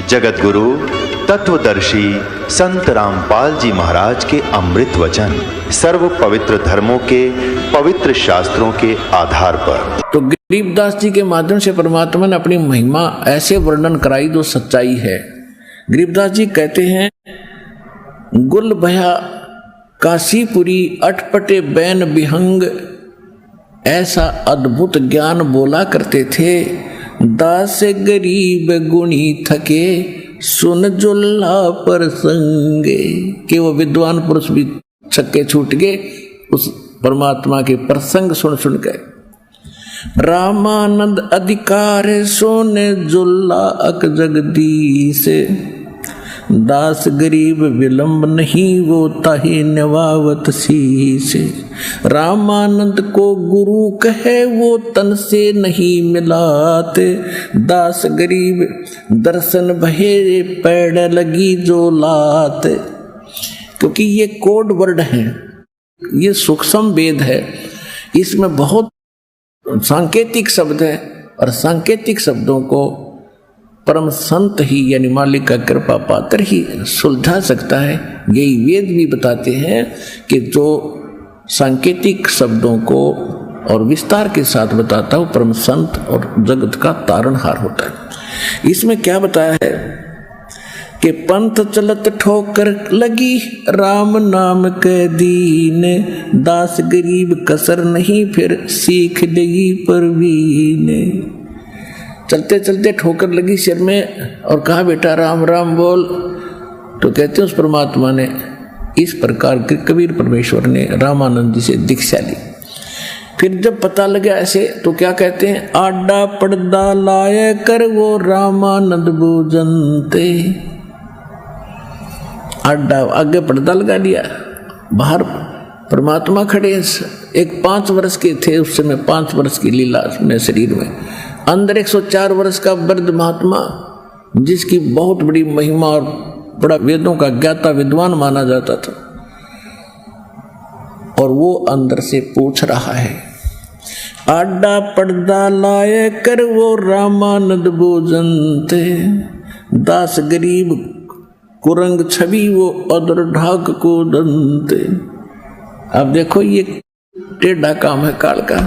जगत गुरु तत्वदर्शी संत रामपाल जी महाराज के अमृत वचन सर्व पवित्र धर्मों के पवित्र शास्त्रों के आधार पर। तो गरीबदास जी के माध्यम से परमात्मा ने अपनी महिमा ऐसे वर्णन कराई जो सच्चाई है। गरीबदास जी कहते हैं, गुल भया काशीपुरी अटपटे बैन विहंग, ऐसा अद्भुत ज्ञान बोला करते थे। दास गरीब गुणी थके सुन जुल्ला पर संगे, कि वो विद्वान पुरुष भी छक्के छूट गए उस परमात्मा के प्रसंग सुन सुन के। रामानंद अधिकार सोने जुल्ला अक जगदीश, दास गरीब विलंब नहीं वो ताही नवावत शीश। रामानंद को गुरु कहे वो तन से नहीं मिलाते, दास गरीब दर्शन भये पैड़ लगी जो लात। क्योंकि ये कोड वर्ड है, ये सूक्ष्म वेद है, इसमें बहुत सांकेतिक शब्द है और सांकेतिक शब्दों को परम संत ही यानी मालिक का कृपा पात्र ही सुलझा सकता है। यही वेद भी बताते हैं कि जो सांकेतिक शब्दों को और विस्तार के साथ बताता हूँ परम संत और जगत का तारणहार होता है। इसमें क्या बताया है कि पंथ चलत ठोकर लगी राम नाम के दीन, दास गरीब कसर नहीं फिर सीख लगी परवीन। चलते चलते ठोकर लगी सिर में और कहा बेटा राम राम बोल। तो कहते हैं उस परमात्मा ने इस प्रकार के कबीर परमेश्वर ने रामानंद जी से दीक्षा ली। फिर जब पता लगा ऐसे तो क्या कहते हैं, आडा पर्दा लाए कर वो रामानंद भोजनते। आडा आगे पर्दा लगा लिया, बाहर परमात्मा खड़े। एक 5 वर्ष के थे उस समय, 5 वर्ष की लीला में शरीर में, अंदर 104 वर्ष का वृद्ध महात्मा जिसकी बहुत बड़ी महिमा और बड़ा वेदों का ज्ञाता विद्वान माना जाता था। और वो अंदर से पूछ रहा है, आडा पर्दा लाए कर वो रामानंद भोजन थे, दास गरीब कुरंग छवि वो अदर ढाक को दंते। अब देखो ये टेढ़ा काम है काल का।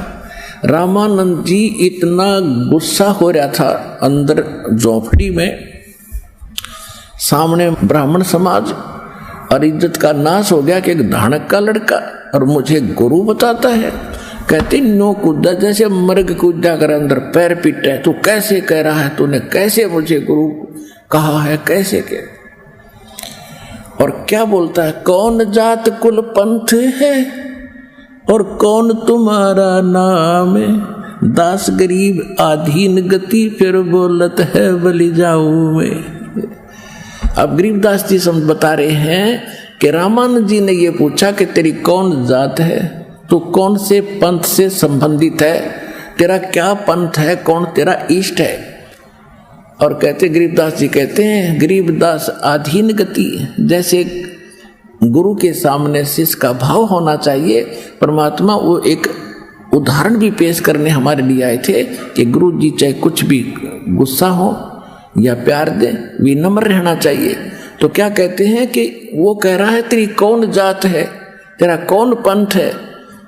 रामानंद जी इतना गुस्सा हो रहा था अंदर झोपड़ी में, सामने ब्राह्मण समाज और इज्जत का नाश हो गया कि एक धानक का लड़का और मुझे गुरु बताता है। कहते नो कूदा जैसे मर्ग कूदा कर अंदर पैर पीटे, तू कैसे कह रहा है, तूने कैसे मुझे गुरु कहा है, कैसे के। और क्या बोलता है, कौन जात कुल पंथ है और कौन तुम्हारा नाम है, दास गरीब आधीन गति फिर बोलत है बलि जाऊं में। अब गरीबदास जी समझ बता रहे हैं कि रामानंद जी ने ये पूछा कि तेरी कौन जात है, तू कौन से पंथ से संबंधित है, तेरा क्या पंथ है, कौन तेरा इष्ट है। और कहते गरीबदास जी कहते हैं, गरीबदास आधीन गति, जैसे गुरु के सामने शिष्य का भाव होना चाहिए। परमात्मा वो एक उदाहरण भी पेश करने हमारे लिए आए थे कि गुरु जी चाहे कुछ भी गुस्सा हो या प्यार दे, विनम्र रहना चाहिए। तो क्या कहते हैं कि वो कह रहा है तेरी कौन जात है, तेरा कौन पंथ है,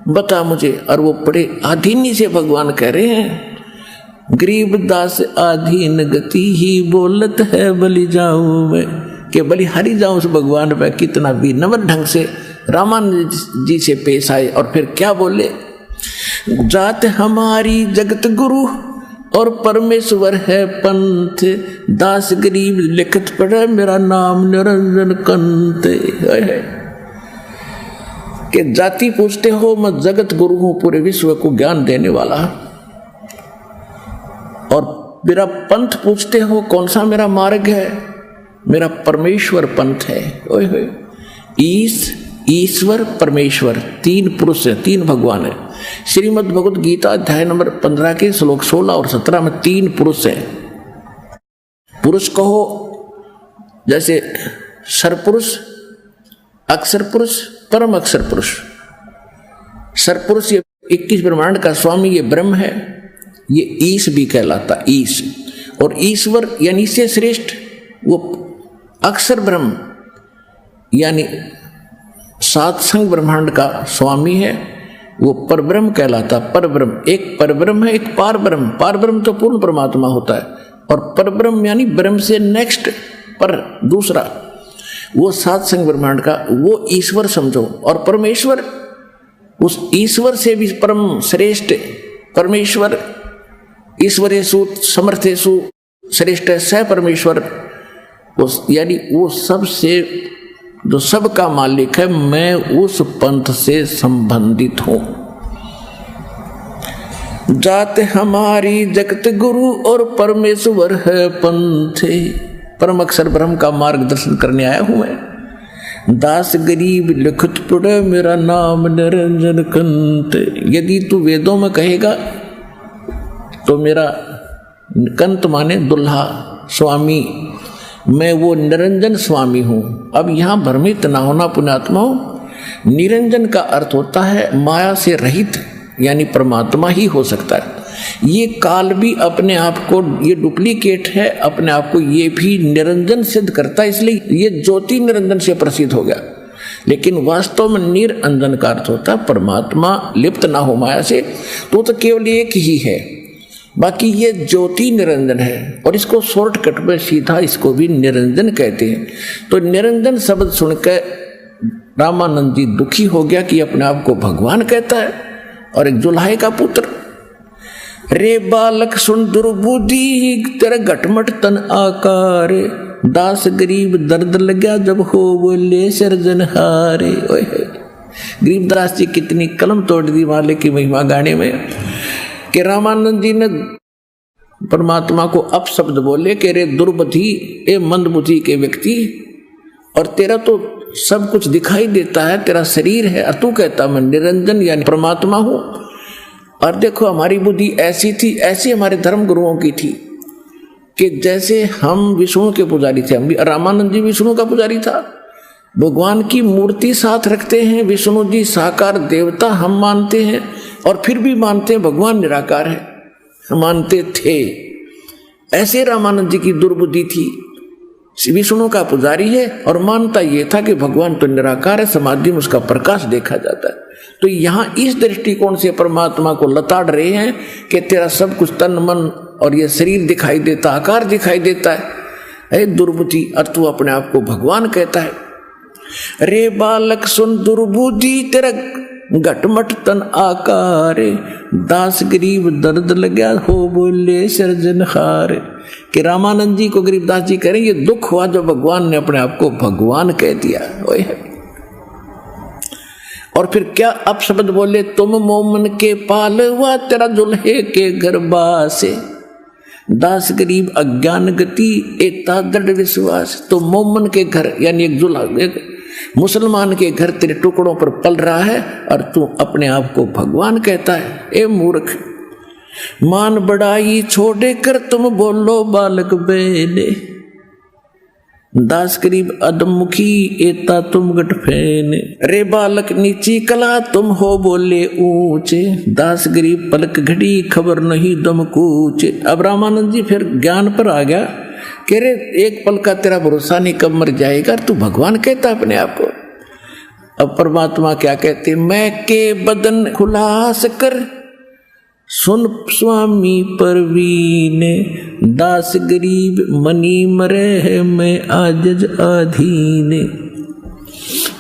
बता मुझे। और वो बड़े आधीनी से भगवान कह रहे हैं, गरीबदास आधीन गति ही बोलत है बलि जाऊं मैं, कि बलि हरि जाऊं उस भगवान पर। कितना विनम्र ढंग से रामानंद जी से पेश आए। और फिर क्या बोले, जात हमारी जगत गुरु और परमेश्वर है पंथ, दास गरीब लिखत पढ़े मेरा नाम निरंजन कंत। कि जाति पूछते हो, मैं जगत गुरु हूं, पूरे विश्व को ज्ञान देने वाला। और मेरा पंथ पूछते हो, कौन सा मेरा मार्ग है, मेरा परमेश्वर पंथ है। ओए होए, ईश्वर परमेश्वर 3 पुरुष है, 3 भगवान है। श्रीमद् भगवद गीता अध्याय नंबर 15 के श्लोक 16 और 17 में 3 पुरुष है। पुरुष कहो जैसे सरपुरुष, अक्षर पुरुष, परम अक्षर पुरुष। सरपुरुष ये 21 ब्रह्मांड का स्वामी, ये ब्रह्म है, ये ईश भी कहलाता ईश। और ईश्वर यानी से श्रेष्ठ वो अक्षर ब्रह्म यानी सात संग ब्रह्मांड का स्वामी है, वो परब्रह्म कहलाता। परब्रह्म एक परब्रह्म है, एक पार ब्रह्म। पार ब्रह्म तो पूर्ण परमात्मा होता है, और परब्रह्म यानी ब्रह्म से नेक्स्ट पर दूसरा, वो सात संग ब्रह्मांड का वो ईश्वर समझो। और परमेश्वर उस ईश्वर से भी परम श्रेष्ठ परमेश्वर, ईश्वरेषु समर्थेषु श्रेष्ठ स परमेश्वर, उस यानी वो सबसे जो सबका मालिक है, मैं उस पंथ से संबंधित हूं। जात हमारी जगत गुरु और परमेश्वर है पंथे। परम अक्षर ब्रह्म का मार्गदर्शन करने आया हूं मैं। दास गरीब लिखत पड़े मेरा नाम निरंजन कंत। यदि तू वेदों में कहेगा तो मेरा कंत माने दुल्हा स्वामी, मैं वो निरंजन स्वामी हूं। अब यहां भ्रमित ना होना पुण्यात्माओं। निरंजन का अर्थ होता है माया से रहित, यानी परमात्मा ही हो सकता है। ये काल भी अपने आप को, ये डुप्लीकेट है, अपने आप को ये भी निरंजन सिद्ध करता है, इसलिए ये ज्योति निरंजन से प्रसिद्ध हो गया। लेकिन वास्तव में निरंजन का अर्थ होता है परमात्मा लिप्त ना हो माया से, तो केवल एक ही है, बाकी ये ज्योति निरंजन है। और इसको शॉर्टकट में सीधा इसको भी निरंजन कहते हैं। तो निरंजन शब्द सुनकर रामानंद जी दुखी हो गया कि अपने आप को भगवान कहता है और एक जुल्हाए का पुत्र। रे बालक सुन दुर्बुद्धि तेरा घटमट तन आकार, दास गरीब दर्द लगा जब हो बोले सृजनहारे। गरीबदास जी कितनी कलम तोड़ दी माले की महिमा गाने में कि रामानंद जी ने परमात्मा को अपशब्द बोले कि रे दुर्बुद्धि, ए मंदबुद्धि के व्यक्ति, और तेरा तो सब कुछ दिखाई देता है, तेरा शरीर है, और तू कहता मैं निरंजन यानी परमात्मा हूं। और देखो हमारी बुद्धि ऐसी थी, ऐसी हमारे धर्म गुरुओं की थी कि जैसे हम विष्णु के पुजारी थे, हम भी, रामानंद जी विष्णु का पुजारी था, भगवान की मूर्ति साथ रखते हैं, विष्णु जी साकार देवता हम मानते हैं, और फिर भी मानते हैं भगवान निराकार है, मानते थे। ऐसे रामानंद जी की दुर्बुद्धि थी। विष्णु का पुजारी है और मानता ये था कि भगवान तो निराकार है, समाधि में उसका प्रकाश देखा जाता है। तो यहां इस दृष्टिकोण से परमात्मा को लताड़ रहे हैं कि तेरा सब कुछ तन मन और ये शरीर दिखाई देता, आकार दिखाई देता है, दुर्बुद्धि, और तू अपने आप को भगवान कहता है। रे बालक सुन दुर्बुद्धि तेरा घटमट तन आकार, दास गरीब दर्द लगा हो बोले सृजनहार। कि रामानंद जी को गरीबदास जी कह रहे ये दुख हुआ जब भगवान ने अपने आप को भगवान कह दिया। और फिर क्या अपशब्द बोले, तुम मोमन के पाल हुआ तेरा दुल्हे के गर्भा से, दास गरीब अज्ञान गति एता दृढ़ विश्वास। तो मोमन के घर यानी एक जुल्हा, एक मुसलमान के घर तेरे टुकड़ों पर पल रहा है और तू अपने आप को भगवान कहता है। ए मूर्ख, मान बड़ाई छोड़े कर तुम बोलो बालक बेले, दास गरीब अधमुखी एता तुम गट फेने। रे बालक नीची कला तुम हो बोले ऊंचे, दास गरीब पलक घड़ी खबर नहीं दम कूचे। अब रामानंद जी फिर ज्ञान पर आ गया कह रे एक पल का तेरा भरोसा नहीं, कब मर जाएगा, तू भगवान कहता अपने आप को। अब परमात्मा क्या कहते, मैं के बदन खुलास कर सुन स्वामी परवीने, दास गरीब मनी मरे है मैं आजज आधीने।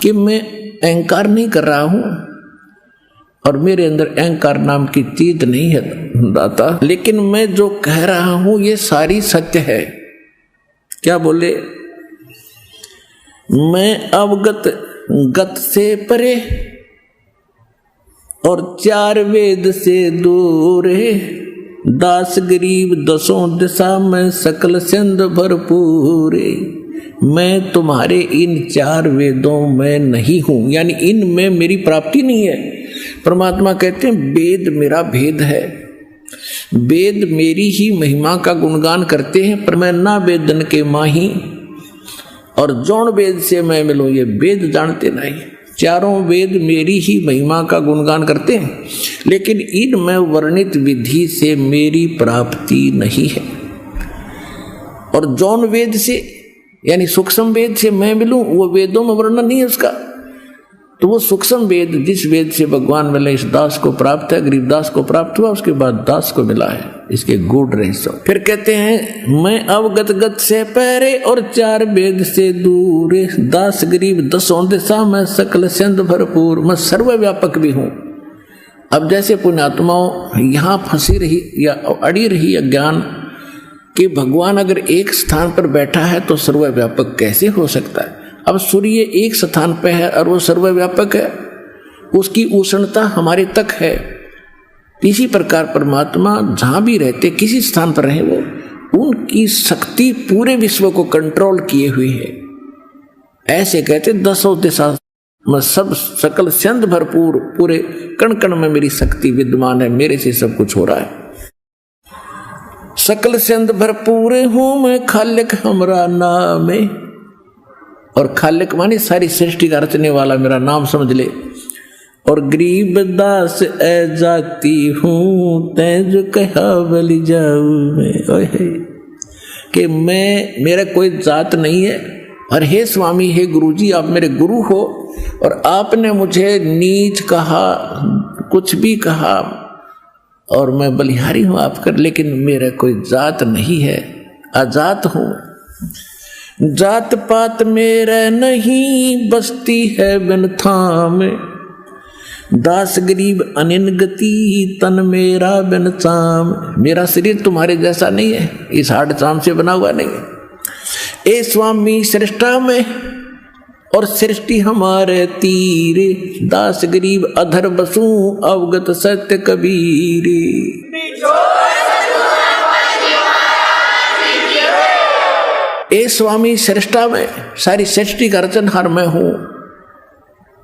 कि मैं अहंकार नहीं कर रहा हूं और मेरे अंदर अहंकार नाम की चीज नहीं है दाता, लेकिन मैं जो कह रहा हूं ये सारी सत्य है। क्या बोले, मैं अवगत गत से परे और चार वेद से दूर है, दास गरीब दसों दिशा में सकल सिंध भरपूर। मैं तुम्हारे इन चार वेदों में नहीं हूं, यानी इनमें मेरी प्राप्ति नहीं है। परमात्मा कहते हैं वेद मेरा भेद है, वेद मेरी ही महिमा का गुणगान करते हैं, पर मैं ना वेदन के माही और जौन वेद से मैं मिलूं ये वेद जानते नहीं। चारों वेद मेरी ही महिमा का गुणगान करते हैं, लेकिन इनमें वर्णित विधि से मेरी प्राप्ति नहीं है। और जौन वेद से यानी सूक्ष्म वेद से मैं मिलूं, वो वेदों में वर्णन नहीं है उसका। तो वो सूक्ष्म वेद, जिस वेद से भगवान मिले, इस दास को प्राप्त है, गरीब दास को प्राप्त हुआ, उसके बाद दास को मिला है इसके गूढ़ रहस्य। फिर कहते हैं मैं अवगत गत से पहरे और 4 वेद से दूर, दास गरीब 10 दिशा में सकल सिंध भरपूर, मैं सर्वव्यापक भी हूं। अब जैसे पुण्यात्माओं यहाँ फंसी रही या अड़ी रही अज्ञान कि भगवान अगर एक स्थान पर बैठा है तो सर्वव्यापक कैसे हो सकता है। अब सूर्य एक स्थान पर है और वो सर्वव्यापक है, उसकी उष्णता हमारे तक है। इसी प्रकार परमात्मा जहां भी रहते, किसी स्थान पर रहे, वो उनकी शक्ति पूरे विश्व को कंट्रोल किए हुई है। ऐसे कहते 10 दिशा में सब सकल सिंध भरपूर, पूरे कण कण में मेरी शक्ति विद्यमान है, मेरे से सब कुछ हो रहा है। सकल सिंध भरपूर हूं मैं, खालिक हमरा नाम है। और खालिक माने सारी सृष्टि का रचने वाला मेरा नाम समझ ले। और गरीब दास ए जाती हूं, तैं जो कहा बलि जाऊं मैं, कि मैं, मेरा कोई जात नहीं है। और हे स्वामी, हे गुरुजी, आप मेरे गुरु हो और आपने मुझे नीच कहा, कुछ भी कहा, और मैं बलिहारी हूं आपका, लेकिन मेरा कोई जात नहीं है, आजात हूं। जात पात मेरा नहीं, बसती है बिन थाम, दास गरीब अनिन गति, तन मेरा बिन चाम। मेरा शरीर तुम्हारे जैसा नहीं है, इस हाड़ चाम से बना हुआ नहीं है। ए स्वामी सृष्टा में और सृष्टि हमारे तीर, दास गरीब अधर बसू, अवगत सत्य कबीर। ए स्वामी सृष्टा में, सारी सृष्टि का रचनहार मैं हूं,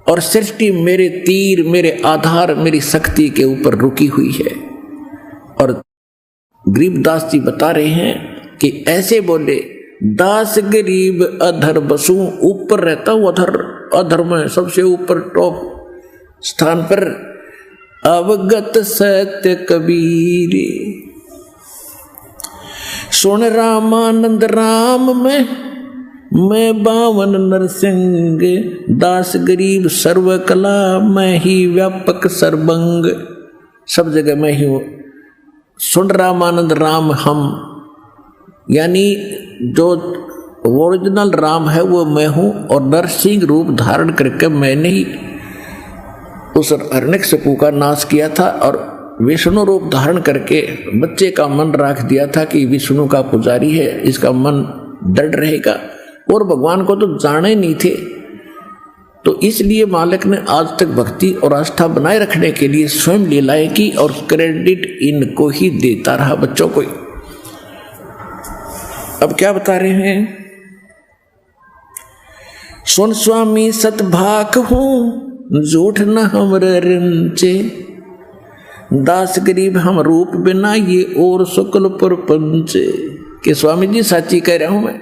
और सृष्टि मेरे तीर, मेरे आधार, मेरी शक्ति के ऊपर रुकी हुई है। और गरीबदास जी बता रहे हैं कि ऐसे बोले, दास गरीब अधर बसू, ऊपर रहता हूं, अधर में सबसे ऊपर टॉप स्थान पर, अवगत सत्य कबीर। सुन रामानंद राम में, मैं बावन नरसिंह, दास गरीब सर्व कला, मैं ही व्यापक सर्वंग। सब जगह मैं ही हूं। सुन रामानंद राम हम, यानी जो ओरिजिनल राम है वो मैं हूं, और नरसिंह रूप धारण करके मैंने ही उस हिरण्यकशिपु का नाश किया था, और विष्णु रूप धारण करके बच्चे का मन रख दिया था कि विष्णु का पुजारी है, इसका मन डर रहेगा। और भगवान को तो जाने नहीं थे, तो इसलिए मालिक ने आज तक भक्ति और आस्था बनाए रखने के लिए स्वयं लीलाएं की, और क्रेडिट इनको ही देता रहा, बच्चों को। अब क्या बता रहे हैं? सुन स्वामी सतभाक हूं, झूठ न हमरे रिंचे, दास गरीब हम रूप बिना, ये और शुक्ल प्रपंच। कि स्वामी जी सच्ची कह रहा हूं मैं,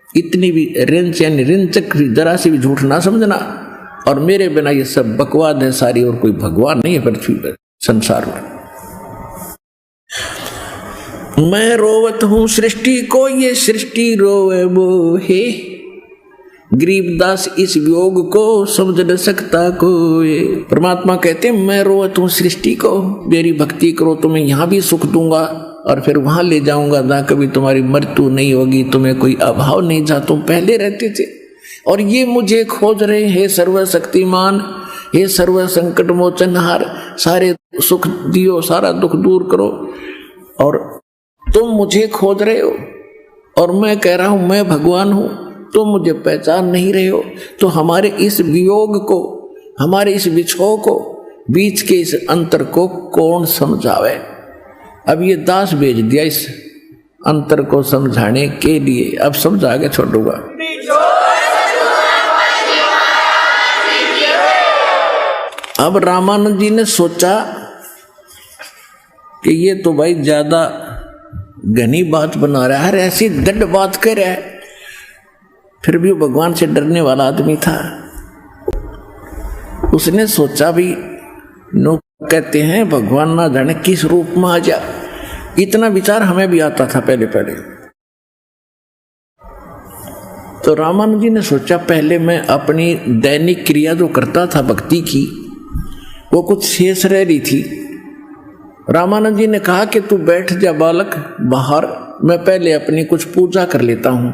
इतनी भी रिंच यानी रिंचक जरा सी भी झूठ ना समझना, और मेरे बिना ये सब बकवाद है सारी, और कोई भगवान नहीं है पृथ्वी पर, संसार में। मैं रोवत हूं सृष्टि को, ये सृष्टि रोवे मोहे, गरीबदास इस वियोग को समझ न सकता कोई। परमात्मा कहते हैं मैं रोवत हूं सृष्टि को, मेरी भक्ति करो तो मैं यहां भी सुख दूंगा और फिर वहां ले जाऊंगा, ना कभी तुम्हारी मृत्यु नहीं होगी, तुम्हें कोई अभाव नहीं, जहां तुम पहले रहते थे। और ये मुझे खोज रहे हैं, सर्वशक्तिमान, हे सर्व संकट मोचनहार, सारे सुख दियो, सारा दुख दूर करो, और तुम मुझे खोज रहे हो। और मैं कह रहा हूं मैं भगवान हूं, तुम मुझे पहचान नहीं रहे हो। तो हमारे इस वियोग को, हमारे इस विछोह को, बीच के इस अंतर को कौन समझावे? अब ये दास भेज दिया इस अंतर को समझाने के लिए। अब समझा के छोड़ूंगा। अब रामानंद जी ने सोचा कि ये तो भाई ज्यादा घनी बात बना रहा है, ऐसी दृढ़ बात कर रहा है। फिर भी वो भगवान से डरने वाला आदमी था। उसने सोचा भी, नो कहते हैं भगवान ना जाने किस रूप में आ जा। इतना विचार हमें भी आता था पहले पहले। तो रामानंद जी ने सोचा पहले मैं अपनी दैनिक क्रिया जो करता था भक्ति की वो कुछ शेष रह रही थी। रामानंद जी ने कहा कि तू बैठ जा बालक बाहर, मैं पहले अपनी कुछ पूजा कर लेता हूँ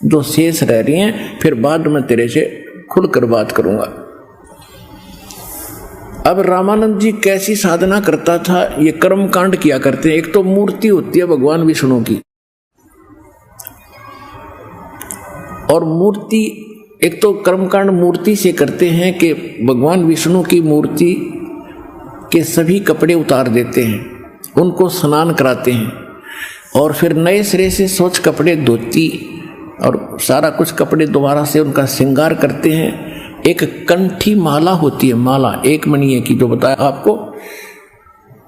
जो शेष रह रही हैं, फिर बाद में तेरे से खुलकर बात करूंगा। अब रामानंद जी कैसी साधना करता था, ये कर्म कांड किया करते हैं। एक तो मूर्ति होती है भगवान विष्णु की, और मूर्ति एक तो कर्मकांड मूर्ति से करते हैं कि भगवान विष्णु की मूर्ति के सभी कपड़े उतार देते हैं, उनको स्नान कराते हैं और फिर नए सिरे से स्वच्छ कपड़े धोती और सारा कुछ कपड़े दोबारा से उनका श्रृंगार करते हैं। एक कंठी माला होती है, माला एक मणिये की, जो बताया आपको,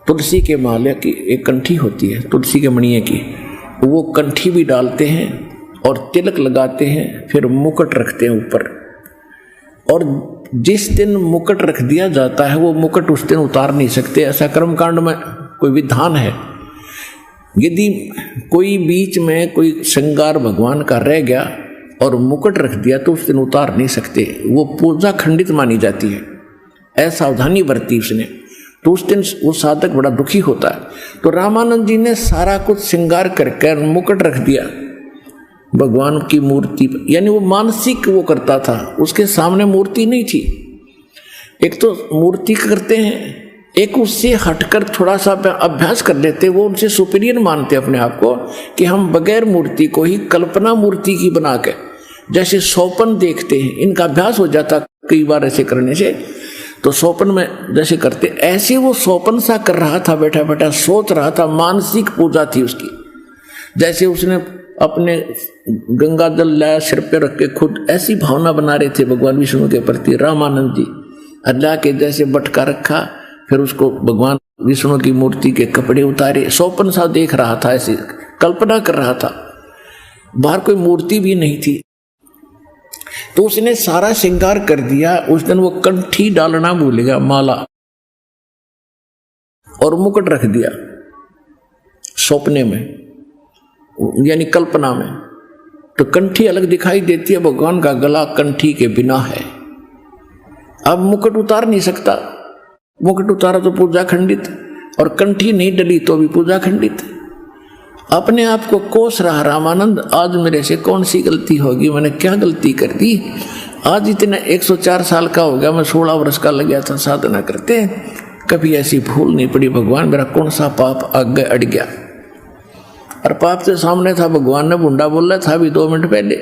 तुलसी के माले की एक कंठी होती है, तुलसी के मणिये की, वो कंठी भी डालते हैं और तिलक लगाते हैं, फिर मुकुट रखते हैं ऊपर। और जिस दिन मुकुट रख दिया जाता है वो मुकुट उस दिन उतार नहीं सकते, ऐसा कर्मकांड में कोई विधान है। यदि कोई बीच में कोई श्रृंगार भगवान का रह गया और मुकुट रख दिया तो उस दिन उतार नहीं सकते, वो पूजा खंडित मानी जाती है। ऐसा सावधानी बरती उसने, तो उस दिन वो साधक बड़ा दुखी होता है। तो रामानंद जी ने सारा कुछ श्रृंगार करके मुकुट रख दिया भगवान की मूर्ति, यानी वो मानसिक वो करता था, उसके सामने मूर्ति नहीं थी। एक तो मूर्ति करते हैं, एक उससे हटकर थोड़ा सा अभ्यास कर लेते, वो उनसे सुपीरियर मानते अपने आप को कि हम बगैर मूर्ति को ही कल्पना मूर्ति की बना के, जैसे स्वप्न देखते हैं, इनका अभ्यास हो जाता कई बार ऐसे करने से। तो स्वप्न में जैसे करते, ऐसे वो स्वप्न सा कर रहा था, बैठा बैठा सोच रहा था, मानसिक पूजा थी उसकी। जैसे उसने अपने गंगा जल लाया सिर पे रख के, खुद ऐसी भावना बना रहे थे भगवान विष्णु के प्रति रामानंद जी। अल्लाह के जैसे बटका रखा, फिर उसको भगवान विष्णु की मूर्ति के कपड़े उतारे, स्वप्न सा देख रहा था, ऐसी कल्पना कर रहा था, बाहर कोई मूर्ति भी नहीं थी। तो उसने सारा श्रृंगार कर दिया। उस दिन वो कंठी डालना भूल गया, माला और मुकुट रख दिया सपने में, यानी कल्पना में। तो कंठी अलग दिखाई देती है, भगवान का गला कंठी के बिना है। अब मुकुट उतार नहीं सकता, मुकुट उतारा तो पूजा खंडित, और कंठी नहीं डली तो भी पूजा खंडित। अपने आप को कोस रहा रामानंद, आज मेरे से कौन सी गलती होगी, मैंने क्या गलती कर दी। आज इतना 104 साल का हो गया, मैं 16 वर्ष का लग गया था साधना करते, कभी ऐसी भूल नहीं पड़ी। भगवान मेरा कौन सा पाप आगे अड़ गया। और पाप के सामने था, भगवान ने बूंदा बोला था अभी 2 मिनट पहले,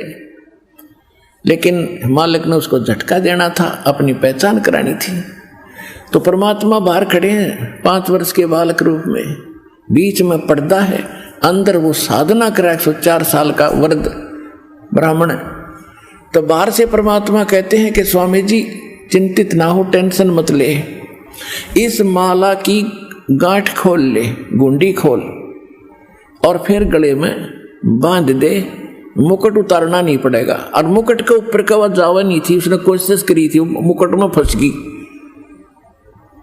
लेकिन मालिक ने उसको झटका देना था, अपनी पहचान करानी थी। तो परमात्मा बाहर खड़े हैं 5 वर्ष के बालक रूप में, बीच में पर्दा है, अंदर वो साधना करा 104 साल का वृद्ध ब्राह्मण। तो बाहर से परमात्मा कहते हैं कि स्वामी जी चिंतित ना हो, टेंशन मत ले, इस माला की गांठ खोल ले, गुंडी खोल, और फिर गले में बांध दे, मुकुट उतारना नहीं पड़ेगा। और मुकुट के ऊपर का वह जावा नहीं थी, उसने कोशिश करी थी, मुकुट में फंस गई,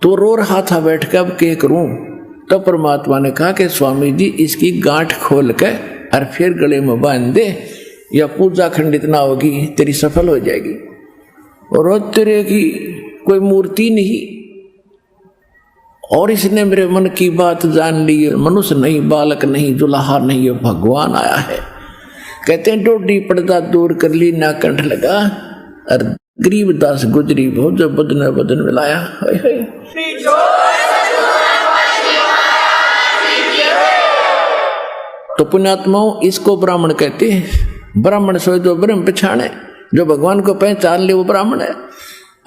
तो रो रहा था बैठ के, अब क्या करूं। तो परमात्मा ने कहा कि स्वामी जी इसकी गांठ खोल के और फिर गले में बांध दे, या पूजा खंडित ना होगी, तेरी सफल हो जाएगी। और तेरे की कोई मूर्ति नहीं, और इसने मेरे मन की बात जान ली, मनुष्य नहीं, बालक नहीं, जुलाहा नहीं, ये भगवान आया है। कहते हैं डोडी पर्दा दूर कर ली, ना कंठ लगा, और गरीब दास गुजरी भो, जब बदन बदन मिलाया। तो पुण्यात्माओं, इसको ब्राह्मण कहते हैं। ब्राह्मण सोए जो ब्रह्म पहचाने, जो भगवान को पहचान ले वो ब्राह्मण है।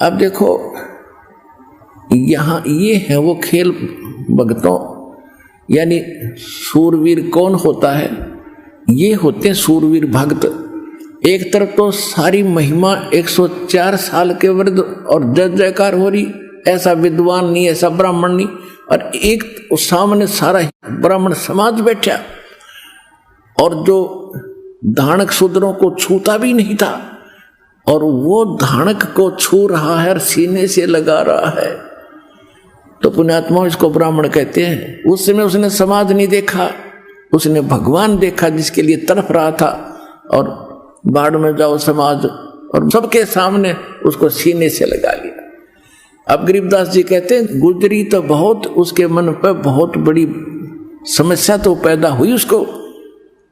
अब देखो यहाँ ये है वो खेल भक्तों, यानी सूरवीर कौन होता है, ये होते हैं सूरवीर भक्त। एक तरफ तो सारी महिमा 104 साल के वृद्ध और जय जयकार हो रही, ऐसा विद्वान नहीं, ऐसा ब्राह्मण नहीं, और एक सामने सारा ब्राह्मण समाज बैठा, और जो धानक शूद्रों को छूता भी नहीं था, और वो धानक को छू रहा है और सीने से लगा रहा है। तो पुण्यात्मा इसको ब्राह्मण कहते हैं। उस समय उसने समाज नहीं देखा, उसने भगवान देखा जिसके लिए तड़प रहा था, और बाढ़ में जाओ समाज, और सबके सामने उसको सीने से लगा लिया। अब गरीबदास जी कहते हैं गुजरी तो बहुत, उसके मन पर बहुत बड़ी समस्या तो पैदा हुई उसको,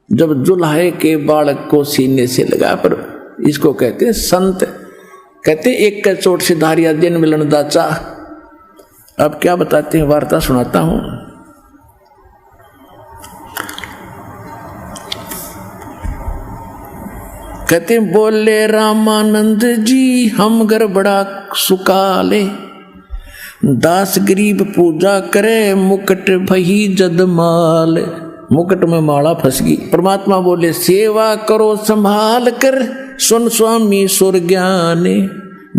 जब जुल्हे के बालक को सीने से लगा। पर इसको कहते हैं संत, कहते हैं एक का चोट से धारिया दिन मिलन दाचा। अब क्या बताते हैं, वार्ता सुनाता हूं। कहते बोले रामानंद जी हम घर बड़ा सुकाले, दास गरीब पूजा करे मुकुट भई जदमाल। मुकुट में माला फंस गई। परमात्मा बोले सेवा करो संभाल कर, सुन स्वामी सुर ज्ञाने।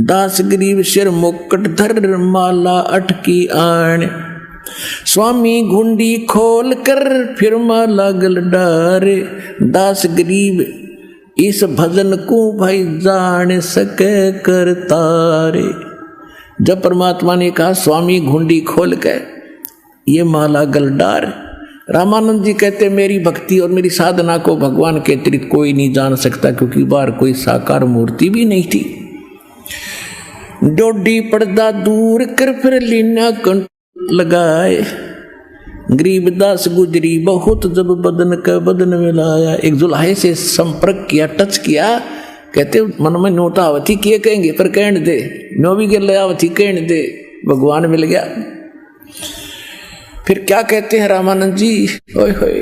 दास गरीब सिर मुकुट धर माला अटकी आण। स्वामी घुंडी खोल कर फिर माला गल डारे। दास गरीब इस भजन को भाई जान सके कर तारे। जब परमात्मा ने कहा स्वामी घुंडी खोल के ये माला गल डार, रामानंद जी कहते मेरी भक्ति और मेरी साधना को भगवान के अतिरिक्त कोई नहीं जान सकता, क्योंकि बाहर कोई साकार मूर्ति भी नहीं थी। डोडी पर्दा दूर कर फिर लीना कंठ लगाए। गरीबदास गुजरी बहुत जब बदन का बदन मिलाया। एक जुल्हे से संपर्क किया, टच किया। कहते मन में नोटा आवती किए कहेंगे, पर कहने दे नो भी गल आवती कहने दे, भगवान मिल गया। फिर क्या कहते हैं रामानंद जी, ओए होए,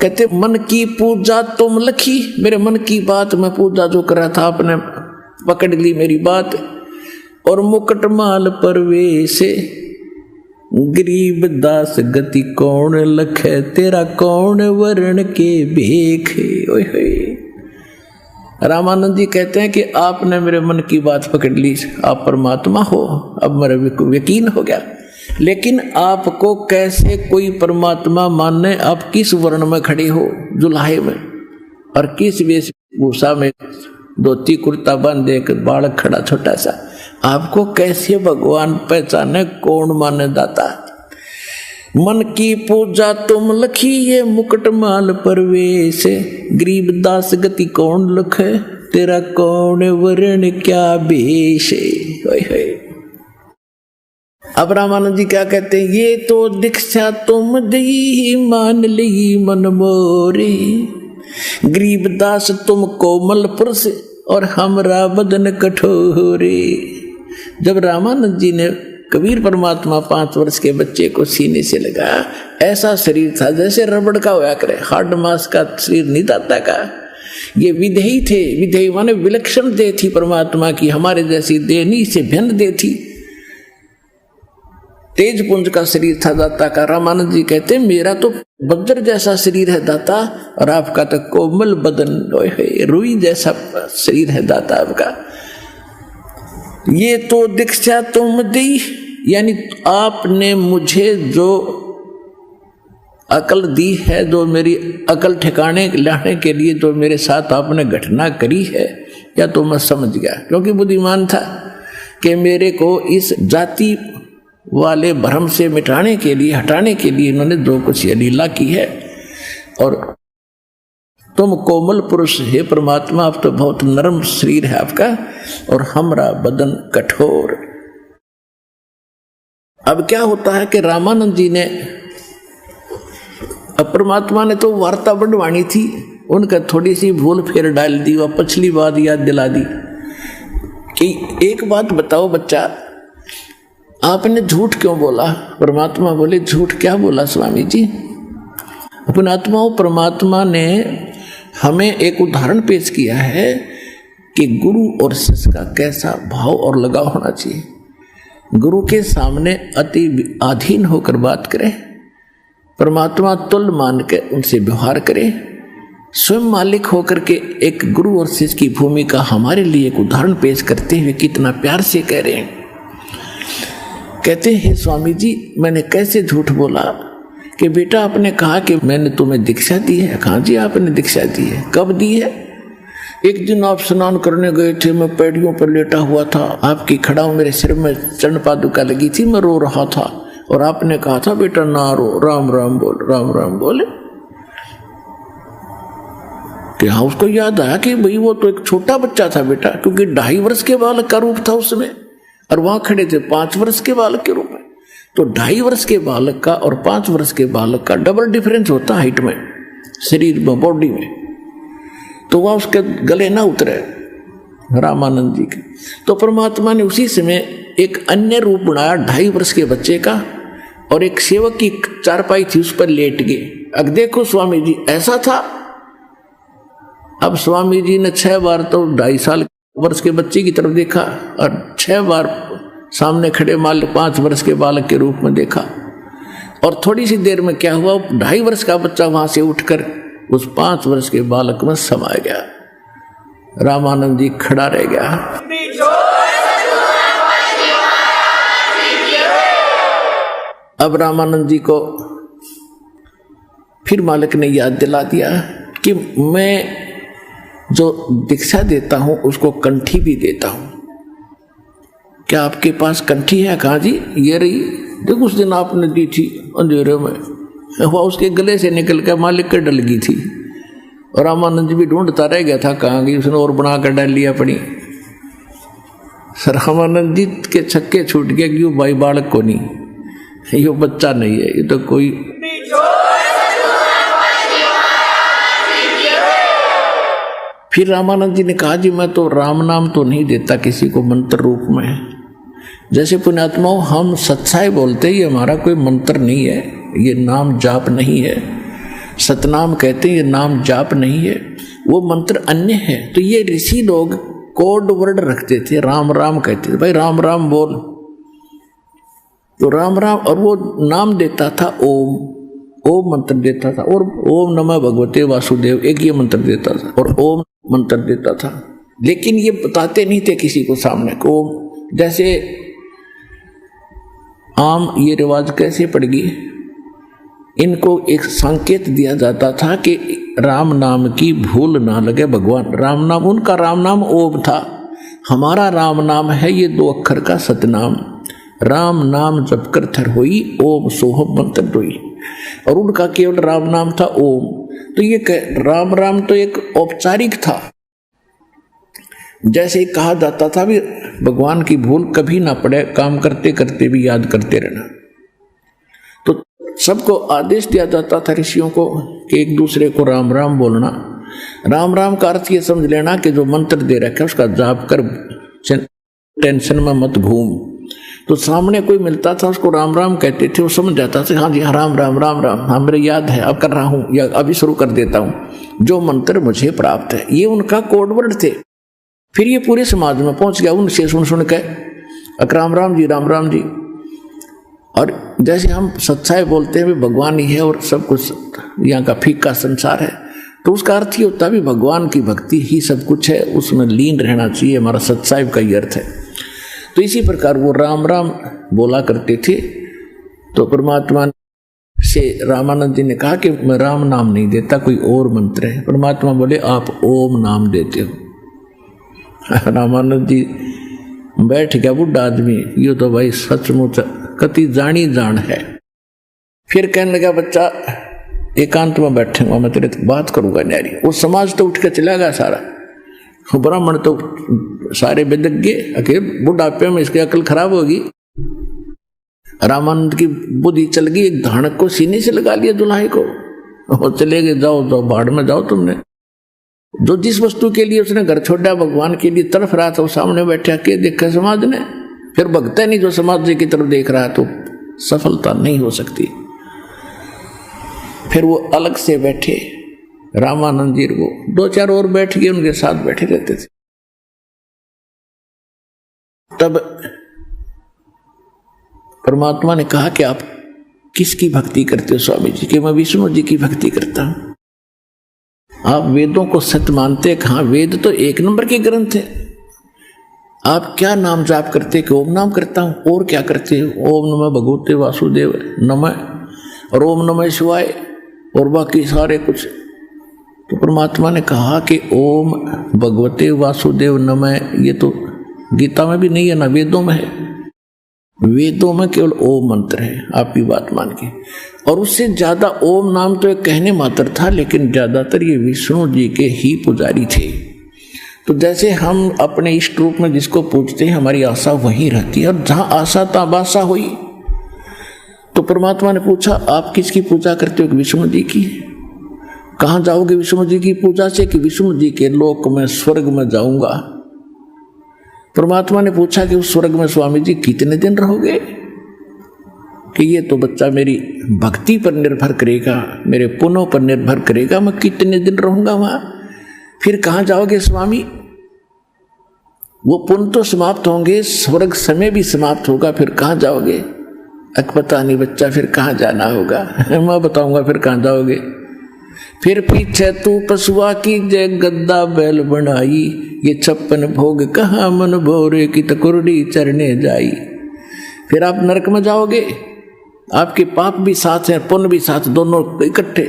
कहते मन की पूजा तुम लखी। मेरे मन की बात मैं पूजा जो कर रहा था आपने पकड़ ली मेरी बात। और मुकुट माल परवेशे, गरीब दास गति कौन लखे, तेरा कौन वर्ण के भेखे। ओए होए, रामानंद जी कहते हैं कि आपने मेरे मन की बात पकड़ ली, आप परमात्मा हो, अब मेरा यकीन हो गया। लेकिन आपको कैसे कोई परमात्मा मानने, आप किस वर्ण में खड़े हो जुल्हे में, और किस वेशभूषा में, धोती कुर्ता बांधे एक बालक खड़ा छोटा सा, आपको कैसे भगवान पहचाने, कौन माने दाता। मन की पूजा तुम लखी ये मुकुट माल परवेश, गरीब दास गति कौन लखे, तेरा कौन वर्ण क्या भेष। अब रामानंद जी क्या कहते हैं, ये तो दीक्षा तुम दी मान ली मन मोरे। गरीब दास तुम कोमल पुरुष और हमरा बदन कठोरे। जब रामानंद जी ने कबीर परमात्मा 5 वर्ष के बच्चे को सीने से लगाया, ऐसा शरीर था जैसे रबड़ का होया करे, हार्ड मास का शरीर नहीं दाता का। ये विधेयी थे, विधेयी माने विलक्षण देह थी परमात्मा की, हमारे जैसी देह नहीं, से भिन्न देह थी। तेज पुंज का शरीर था दाता का। रामानंद जी कहते मेरा तो वज्र जैसा शरीर है दाता, और आपका तो कोमल बदन रुई जैसा शरीर है दाता आपका। ये तो दीक्षा तुम दी, यानी आपने मुझे जो अकल दी है, जो मेरी अकल ठिकाने लाने के लिए जो मेरे साथ आपने घटना करी है, या तो मैं समझ गया, क्योंकि बुद्धिमान था कि मेरे को इस जाति वाले भ्रम से मिटाने के लिए, हटाने के लिए इन्होंने जो कुछ ये लीला की है। और तुम कोमल पुरुष हे परमात्मा, आप तो बहुत नरम शरीर है आपका, और हमरा बदन कठोर। अब क्या होता है कि रामानंद जी ने, अब परमात्मा ने तो वार्ता बढ़वानी थी, उनका थोड़ी सी भूल फेर डाल दी, वह पिछली बात याद दिला दी कि एक बात बताओ बच्चा, आपने झूठ क्यों बोला। परमात्मा बोले झूठ क्या बोला स्वामी जी। अपने आत्माओं, परमात्मा ने हमें एक उदाहरण पेश किया है कि गुरु और शिष्य का कैसा भाव और लगाव होना चाहिए। गुरु के सामने अति अधीन होकर बात करें, परमात्मा तुल्य मान के उनसे व्यवहार करें, स्वयं मालिक होकर के एक गुरु और शिष्य की भूमिका हमारे लिए एक उदाहरण पेश करते हुए कितना प्यार से कह रहे हैं। कहते हैं स्वामी जी मैंने कैसे झूठ बोला कि बेटा आपने कहा कि मैंने तुम्हें दीक्षा दी है। कहाँ जी आपने दीक्षा दी है, कब दी है। एक दिन आप स्नान करने गए थे, मैं पैड़ियों पर लेटा हुआ था, आपकी खड़ा मेरे सिर में चरण पादुका लगी थी, मैं रो रहा था, और आपने कहा था बेटा ना रो, राम राम बोल, राम राम बोले। कि हाँ, उसको याद आया कि भाई वो तो एक छोटा बच्चा था बेटा, क्योंकि 2.5 वर्ष के बालक का रूप था उसमें, और वहां खड़े थे 5 वर्ष के बालक के रूप में। तो 2.5 वर्ष के बालक का और 5 वर्ष के बालक का डबल डिफरेंस होता है हाइट में, शरीर में, बॉडी में। तो वह उसके गले ना उतरे रामानंद जी के। तो परमात्मा ने उसी समय एक अन्य रूप बनाया 2.5 वर्ष के बच्चे का, और एक सेवक की चारपाई थी, उस पर लेट गए। अब देखो स्वामी जी, ऐसा था। अब स्वामी जी ने 6 बार तो 2.5 वर्ष के बच्चे की तरफ देखा, और 6 बार सामने खड़े 5 वर्ष के बालक के रूप में देखा। और थोड़ी सी देर में क्या हुआ, 2.5 वर्ष का बच्चा वहां से उठकर उस 5 वर्ष के बालक में समा गया। रामानंद जी खड़ा रह गया। अब रामानंद जी को फिर मालिक ने याद दिला दिया कि मैं जो दीक्षा देता हूं उसको कंठी भी देता हूं। क्या आपके पास कंठी है? कहा जी ये रही, देखो उस दिन आपने दी थी अंधेरे में, हुआ उसके गले से निकल कर मालिक के डल गई थी। और रामानंद जी भी ढूंढता रह गया था, कहाँ गई, उसने और बना कर डाल लिया अपनी। रामानंद जी के छक्के छूट गया कि भाई बालक को नहीं, ये बच्चा नहीं है, ये तो कोई। फिर रामानंद जी ने कहा जी मैं तो राम नाम तो नहीं देता किसी को मंत्र रूप में। जैसे पुण्यात्माओं हम सत्साई बोलते, ये हमारा कोई मंत्र नहीं है, ये नाम जाप नहीं है। सतनाम कहते हैं, ये नाम जाप नहीं है, वो मंत्र अन्य है। तो ये ऋषि लोग कोड वर्ड रखते थे, राम राम कहते थे, भाई राम राम बोल। तो राम राम, और वो नाम देता था ओम, ओम मंत्र देता था, और ओम नमः भगवते वासुदेव एक ये मंत्र देता था, और ओम मंत्र देता था। लेकिन ये बताते नहीं थे किसी को सामने को। जैसे आम ये रिवाज कैसे पड़ गई, इनको एक संकेत दिया जाता था कि राम नाम की भूल ना लगे भगवान। राम नाम, उनका राम नाम ओम था, हमारा राम नाम है ये 2 अक्षर का सतनाम। राम नाम जप कर थर होई, ओम सोहम मंत्र दोई। और उनका केवल राम नाम था ओम। तो ये राम राम तो एक औपचारिक था। जैसे कहा जाता था भी भगवान की भूल कभी ना पड़े, काम करते करते भी याद करते रहना। तो सबको आदेश दिया जाता था ऋषियों को कि एक दूसरे को राम राम बोलना। राम राम का अर्थ ये समझ लेना कि जो मंत्र दे रखा है उसका जाप कर, टेंशन में मत घूम। तो सामने कोई मिलता था उसको राम राम कहते थे, वो समझ जाता था हाँ जी हाँ राम राम राम राम, हाँ मेरे याद है, अब कर रहा हूँ या अभी शुरू कर देता हूँ जो मंत्र मुझे प्राप्त है। ये उनका कोड वर्ड थे। फिर ये पूरे समाज में पहुंच गया, उनसे सुन सुन के राम राम जी, राम राम जी। और जैसे हम सच्चाई बोलते हैं भी भगवान ही है और सब कुछ यहाँ का फीका संसार है, तो उसका अर्थ ही होता है भी भगवान की भक्ति ही सब कुछ है, उसमें लीन रहना चाहिए, हमारा सच्चाई का ही अर्थ है। तो इसी प्रकार वो राम राम बोला करते थे। तो परमात्मा से रामानंद जी ने कहा कि मैं राम नाम नहीं देता, कोई और मंत्र है। परमात्मा बोले आप ओम नाम देते हो। रामानंद जी बैठ गया, बुढ़ा आदमी, ये तो भाई सचमुच कति जानी जान है। फिर कहने लगा बच्चा एकांत में बैठूंगा, मैं तेरे बात करूंगा न्यारी। वो समाज तो उठ के चला गया सारा, ब्राह्मण तो सारे बिदक गए, अकेले बुढ़ापे में इसकी अकल खराब होगी। रामानंद की बुद्धि चल गई, एक धानक को सीने से लगा लिया दुल्हाई को, और चले गए, जाओ जाओ बाढ़ में जाओ। तुमने जो जिस वस्तु के लिए उसने घर छोड़ा भगवान के लिए तड़फ रहा था, वो सामने बैठा के देखा समाज ने, फिर भगता नहीं जो समाज की तरफ देख रहा है तो सफलता नहीं हो सकती। फिर वो अलग से बैठे, रामानंद जी को 2-4 और बैठ गए, उनके साथ बैठे रहते थे। तब परमात्मा ने कहा कि आप किसकी भक्ति करते हो स्वामी जी? कि मैं विष्णु जी की भक्ति करता हूं। आप वेदों को सत्य मानते हैं? कहा वेद तो 1 नंबर के ग्रंथ है। आप क्या नाम जाप करते? कि ओम नाम करता हूं। और क्या करते हो? ओम नमः भगवते वासुदेव नमः, और ओम नमः शिवाय, और बाकी सारे कुछ। तो परमात्मा ने कहा कि ओम भगवते वासुदेव नमः, ये तो गीता में भी नहीं है ना वेदों में है। वेदों में केवल ओम मंत्र है, आपकी बात मान के। और उससे ज्यादा ओम नाम तो एक कहने मात्र था, लेकिन ज्यादातर ये विष्णु जी के ही पुजारी थे। तो जैसे हम अपने इष्ट रूप में जिसको पूजते हैं, हमारी आशा वहीं रहती है, और जहां आशा तहां बासा हुई। तो परमात्मा ने पूछा, आप किसकी पूजा करते हो? विष्णु जी की। कहाँ जाओगे विष्णु जी की पूजा से? कि विष्णु जी के लोक में, स्वर्ग में जाऊंगा। परमात्मा ने पूछा कि उस स्वर्ग में स्वामी जी कितने दिन रहोगे? कि ये तो बच्चा मेरी भक्ति पर निर्भर करेगा, मेरे पुण्यों पर निर्भर करेगा, मैं कितने दिन रहूंगा वहां। फिर कहाँ जाओगे स्वामी? वो पुण्य तो समाप्त होंगे, स्वर्ग समय भी समाप्त होगा, फिर कहाँ जाओगे? पता नहीं बच्चा, फिर कहाँ जाना होगा। मैं बताऊंगा फिर कहाँ जाओगे। फिर पीछे तू पशुआ की जय गद्दा बैल बनाई, ये 56 भोग कहाँ मन भोरे की तकुरड़ी चरने जाई। फिर आप नरक में जाओगे, आपके पाप भी साथ हैं, पुण्य भी साथ, दोनों इकट्ठे।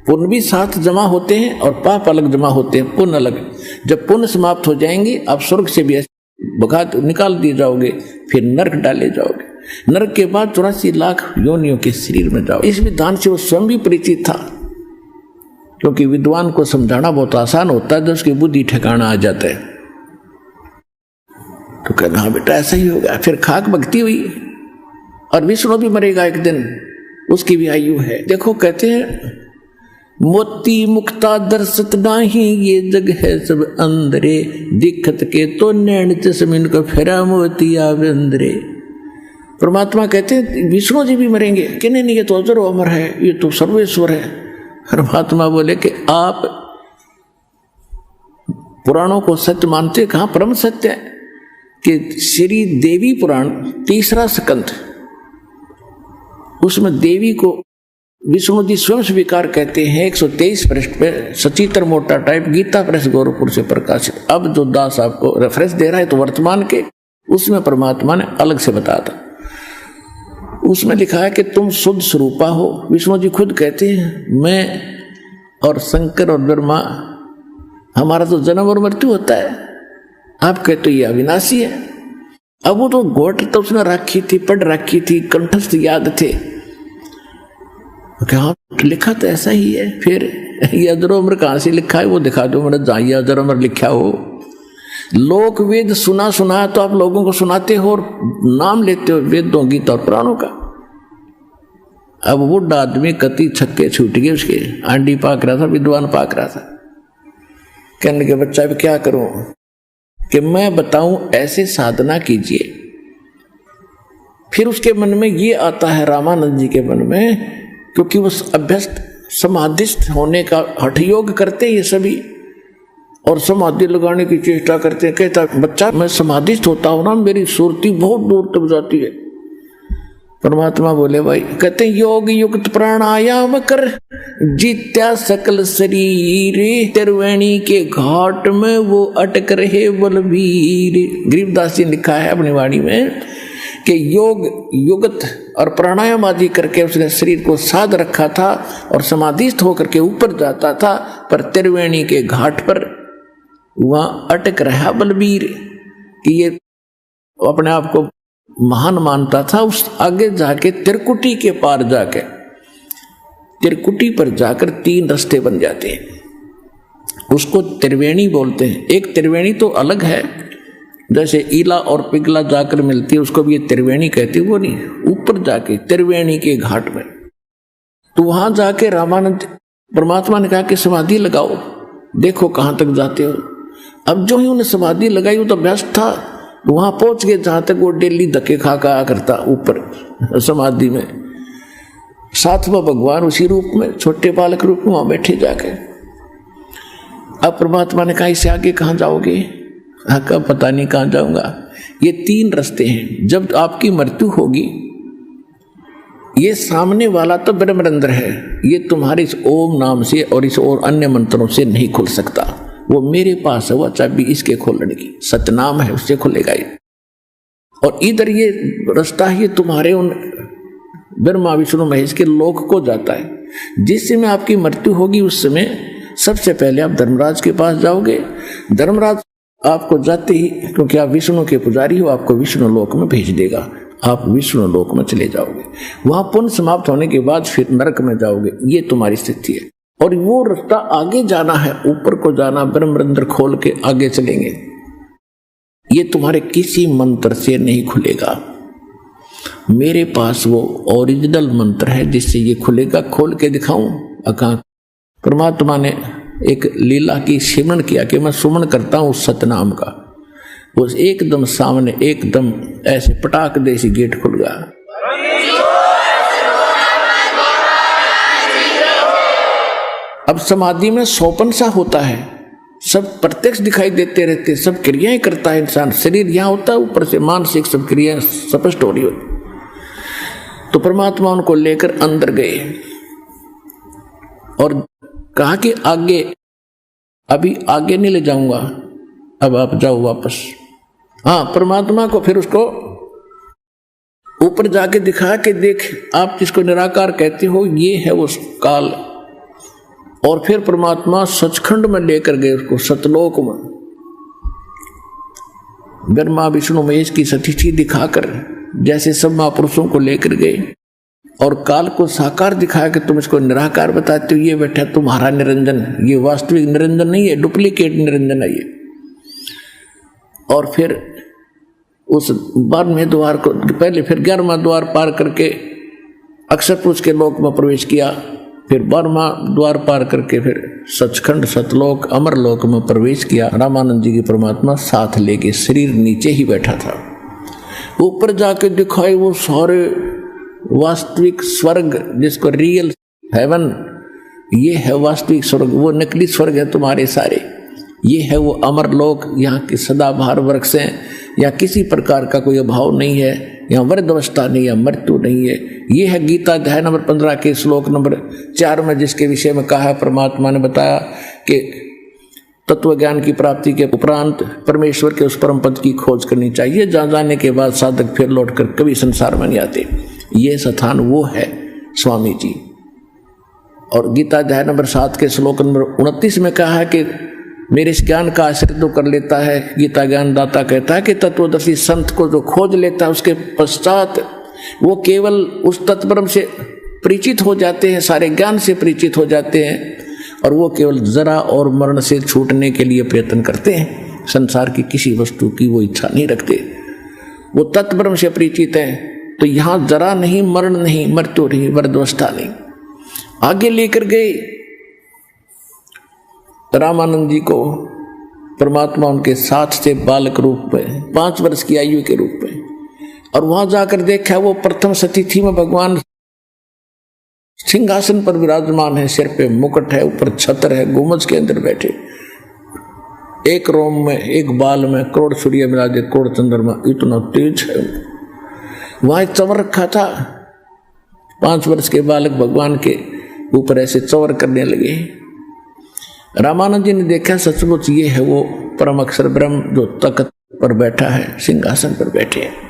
पुण्य भी साथ जमा होते हैं और पाप अलग जमा होते हैं, पुण्य अलग। जब पुण्य समाप्त हो जाएंगे, आप स्वर्ग से भी भगा निकाल दिए जाओगे, फिर नरक डाले जाओगे। नरक के बाद 84 लाख योनियों के शरीर में जाओ। इस विधान से वो स्वयं भी परिचित था, क्योंकि विद्वान को समझाना बहुत आसान होता है जब उसकी बुद्धि ठिकाना आ जाता है। तो कहना हाँ बेटा ऐसा ही होगा। फिर खाक भक्ति हुई, और विष्णु भी मरेगा एक दिन, उसकी भी आयु है। देखो कहते हैं, मोती मुक्ता दर्शत नाही, ये जग है सब अंदरे, दिखत के तो नैन चश्मिन को फेरा मोती आवे अंदरे। परमात्मा कहते हैं विष्णु जी भी मरेंगे कि नहीं, ये तो अजर अमर है, ये तो सर्वेश्वर है। परमात्मा बोले कि आप पुराणों को सत्य मानते, कहाँ परम सत्य है। कि श्री देवी पुराण 3रा स्कंध, उसमें देवी को विष्णु जी स्वयं स्वीकार कहते हैं। 123 पृष्ठ पे सचित्र मोटा टाइप, गीता प्रेस गोरखपुर से प्रकाशित। अब जो दास आपको रेफरेंस दे रहा है तो वर्तमान के, उसमें परमात्मा ने अलग से बताया था। उसमें लिखा है कि तुम शुद्ध स्वरूपा हो। विष्णु जी खुद कहते हैं, मैं और शंकर और ब्रह्मा, हमारा तो जन्म और मृत्यु होता है, आप कहते हो ये अविनाशी है। अब वो तो घोट तो उसने रखी थी, पढ़ रखी थी, कंठस्थ याद थे। हाँ लिखा तो ऐसा ही है। फिर ये अजर उम्र कहाँ से लिखा है वो दिखा दो, मेरा जहाँ अजर उम्र लिखा हो। लोक वेद सुना सुना तो आप लोगों को सुनाते हो और नाम लेते हो वेदों, गीता और पुराणों का। अब वो आदमी कति छक्के छूट गए उसके, आंडी पाक रहा था, विद्वान पाक रहा था। कहने के बच्चा भी क्या करूं कि मैं बताऊं ऐसे साधना कीजिए। फिर उसके मन में ये आता है, रामानंद जी के मन में, क्योंकि वो अभ्यस्त समाधिस्थ होने का हठ योग करते ये सभी, और समाधि लगाने की चेष्टा करते हैं। कहता बच्चा मैं समाधिस्थ होता हूं ना, मेरी सुरती बहुत दूर तक जाती है। परमात्मा बोले भाई, कहते योग युक्त प्राणायाम कर, जीत्या सकल शरीर, त्रिवेणी के घाट में वो अटक रहे बलवीर। गरीबदास जी ने लिखा है अपनी वाणी में कि योग युगत और प्राणायाम आदि करके उसने शरीर को साध रखा था और समाधिस्थ होकर के ऊपर जाता था, पर त्रिवेणी के घाट पर वहां अटक रहा बलवीर। कि ये अपने आप को महान मानता था। उस आगे जाके त्रिकुटी के पार जाके, त्रिकुटी पर जाकर 3 रास्ते बन जाते हैं, उसको त्रिवेणी बोलते हैं। एक त्रिवेणी तो अलग है, जैसे ईला और पिघला जाकर मिलती है, उसको भी ये त्रिवेणी कहती है। वो नहीं, ऊपर जाके त्रिवेणी के घाट में, तो वहां जाके रामानंद परमात्मा ने कहा कि समाधि लगाओ, देखो कहां तक जाते हो। अब जो ही उन्हें समाधि लगाई, वो तो व्यस्त था, वहां पहुंच गए जहां तक वो डेली धक्के खा का करता ऊपर समाधि में। साथ में भगवान उसी रूप में, छोटे बालक रूप में वहां बैठे जाके। अब परमात्मा ने कहा इससे आगे कहां जाओगे? का पता नहीं कहां जाऊंगा। ये 3 रास्ते हैं। जब आपकी मृत्यु होगी, ये सामने वाला तो ब्रह्मरंध्र है, ये तुम्हारे इस ओम नाम से और इस और अन्य मंत्रों से नहीं खुल सकता। वो मेरे पास है, वो चाबी इसके खोलने की, सतनाम है, उससे खुलेगा ये। और इधर ये रास्ता ही तुम्हारे उन ब्रह्मा विष्णु महेश के लोक को जाता है। जिस समय आपकी मृत्यु होगी, उस समय सबसे पहले आप धर्मराज के पास जाओगे। धर्मराज आपको जाते ही, क्योंकि आप विष्णु के पुजारी हो, आपको विष्णु लोक में भेज देगा। आप विष्णु लोक में चले जाओगे, वहां पुण्य समाप्त होने के बाद फिर नरक में जाओगे। ये तुम्हारी स्थिति है। और वो रास्ता आगे जाना है, ऊपर को जाना, ब्रह्मरंध्र खोल के आगे चलेंगे। ये तुम्हारे किसी मंत्र से नहीं खुलेगा। मेरे पास वो ओरिजिनल मंत्र है जिससे ये खुलेगा। खोल के दिखाऊं? अका परमात्मा ने एक लीला की सिमरण किया कि मैं सुमन करता हूं उस सतनाम का। वो एकदम सामने एकदम ऐसे पटाख जैसी गेट खुल गया। अब समाधि में सोपन सा होता है, सब प्रत्यक्ष दिखाई देते रहते, सब क्रियाएं करता है इंसान। शरीर यहां होता है, ऊपर से मानसिक सब क्रियाएं स्पष्ट हो रही होती। तो परमात्मा उनको लेकर अंदर गए और कहा कि आगे, अभी आगे नहीं ले जाऊंगा, अब आप जाओ वापस। हाँ, परमात्मा को फिर उसको ऊपर जाके दिखा के देख, आप जिसको निराकार कहते हो ये है वो काल। और फिर परमात्मा सचखंड में लेकर गए उसको, सतलोक में। ब्रह्मा विष्णु महेश की सतिथि दिखाकर जैसे सब महापुरुषों को लेकर गए और काल को साकार दिखाया कि तुम इसको निराकार बताते हो, ये बैठा तुम्हारा निरंजन, ये वास्तविक निरंजन नहीं है, डुप्लीकेट निरंजन है ये। और फिर उस 12वें द्वार को पहले, फिर 11वां द्वार पार करके अक्षर पुरुष के लोक में प्रवेश किया, फिर 12वां द्वार पार करके फिर सचखंड सतलोक अमरलोक में प्रवेश किया। रामानंद जी की परमात्मा साथ लेके, शरीर नीचे ही बैठा था। ऊपर जाके दिखाई वो सारे वास्तविक स्वर्ग, जिसको रियल हेवन, ये है वास्तविक स्वर्ग, वो नकली स्वर्ग है तुम्हारे सारे। ये है वो अमरलोक, यहाँ की सदाबहार वृक्ष हैं, यहाँ किसी प्रकार का कोई अभाव नहीं है, यहाँ वृद्धावस्था नहीं है, मृत्यु नहीं है। ये है गीता अध्याय नंबर 15 के श्लोक नंबर 4 में, जिसके विषय में कहा है, परमात्मा ने बताया कि तत्व ज्ञान की प्राप्ति के उपरांत परमेश्वर के उस परम पद की खोज करनी चाहिए जहाँ जाने के बाद साधक फिर लौटकर कभी संसार में नहीं आते। ये स्थान वो है स्वामी जी। और गीता अध्याय नंबर 7 के श्लोक नंबर 29 में कहा है कि मेरे इस ज्ञान का आश्रय तो कर लेता है। गीता ज्ञान दाता कहता है कि तत्वदर्शी संत को जो खोज लेता है उसके पश्चात वो केवल उस तत्ब्रह्म से परिचित हो जाते हैं, सारे ज्ञान से परिचित हो जाते हैं, और वो केवल जरा और मरण से छूटने के लिए प्रयत्न करते हैं। संसार की किसी वस्तु की वो इच्छा नहीं रखते, वो तत्ब्रह्म से परिचित हैं। तो यहाँ जरा नहीं, मरण नहीं, मृत्यु नहीं, वृद्धावस्था नहीं। आगे लेकर गए रामानंद जी को परमात्मा उनके साथ से बालक रूप में, 5 वर्ष की आयु के रूप में। और वहां जाकर देखा वो प्रथम सतिथि में भगवान सिंहासन पर विराजमान है, सिर पे मुकुट है, ऊपर छत्र है, गुंबज के अंदर बैठे, एक रोम में, एक बाल में करोड़ सूर्य विराजे, करोड़ चंद्रमा, इतना तेज है। वहां एक चंवर रखा था। 5 वर्ष के बालक भगवान के ऊपर ऐसे चंवर करने लगे। रामानंद जी ने देखा सचमुच ये है वो परम अक्षर ब्रह्म जो तख्त पर बैठा है, सिंहासन पर बैठे हैं।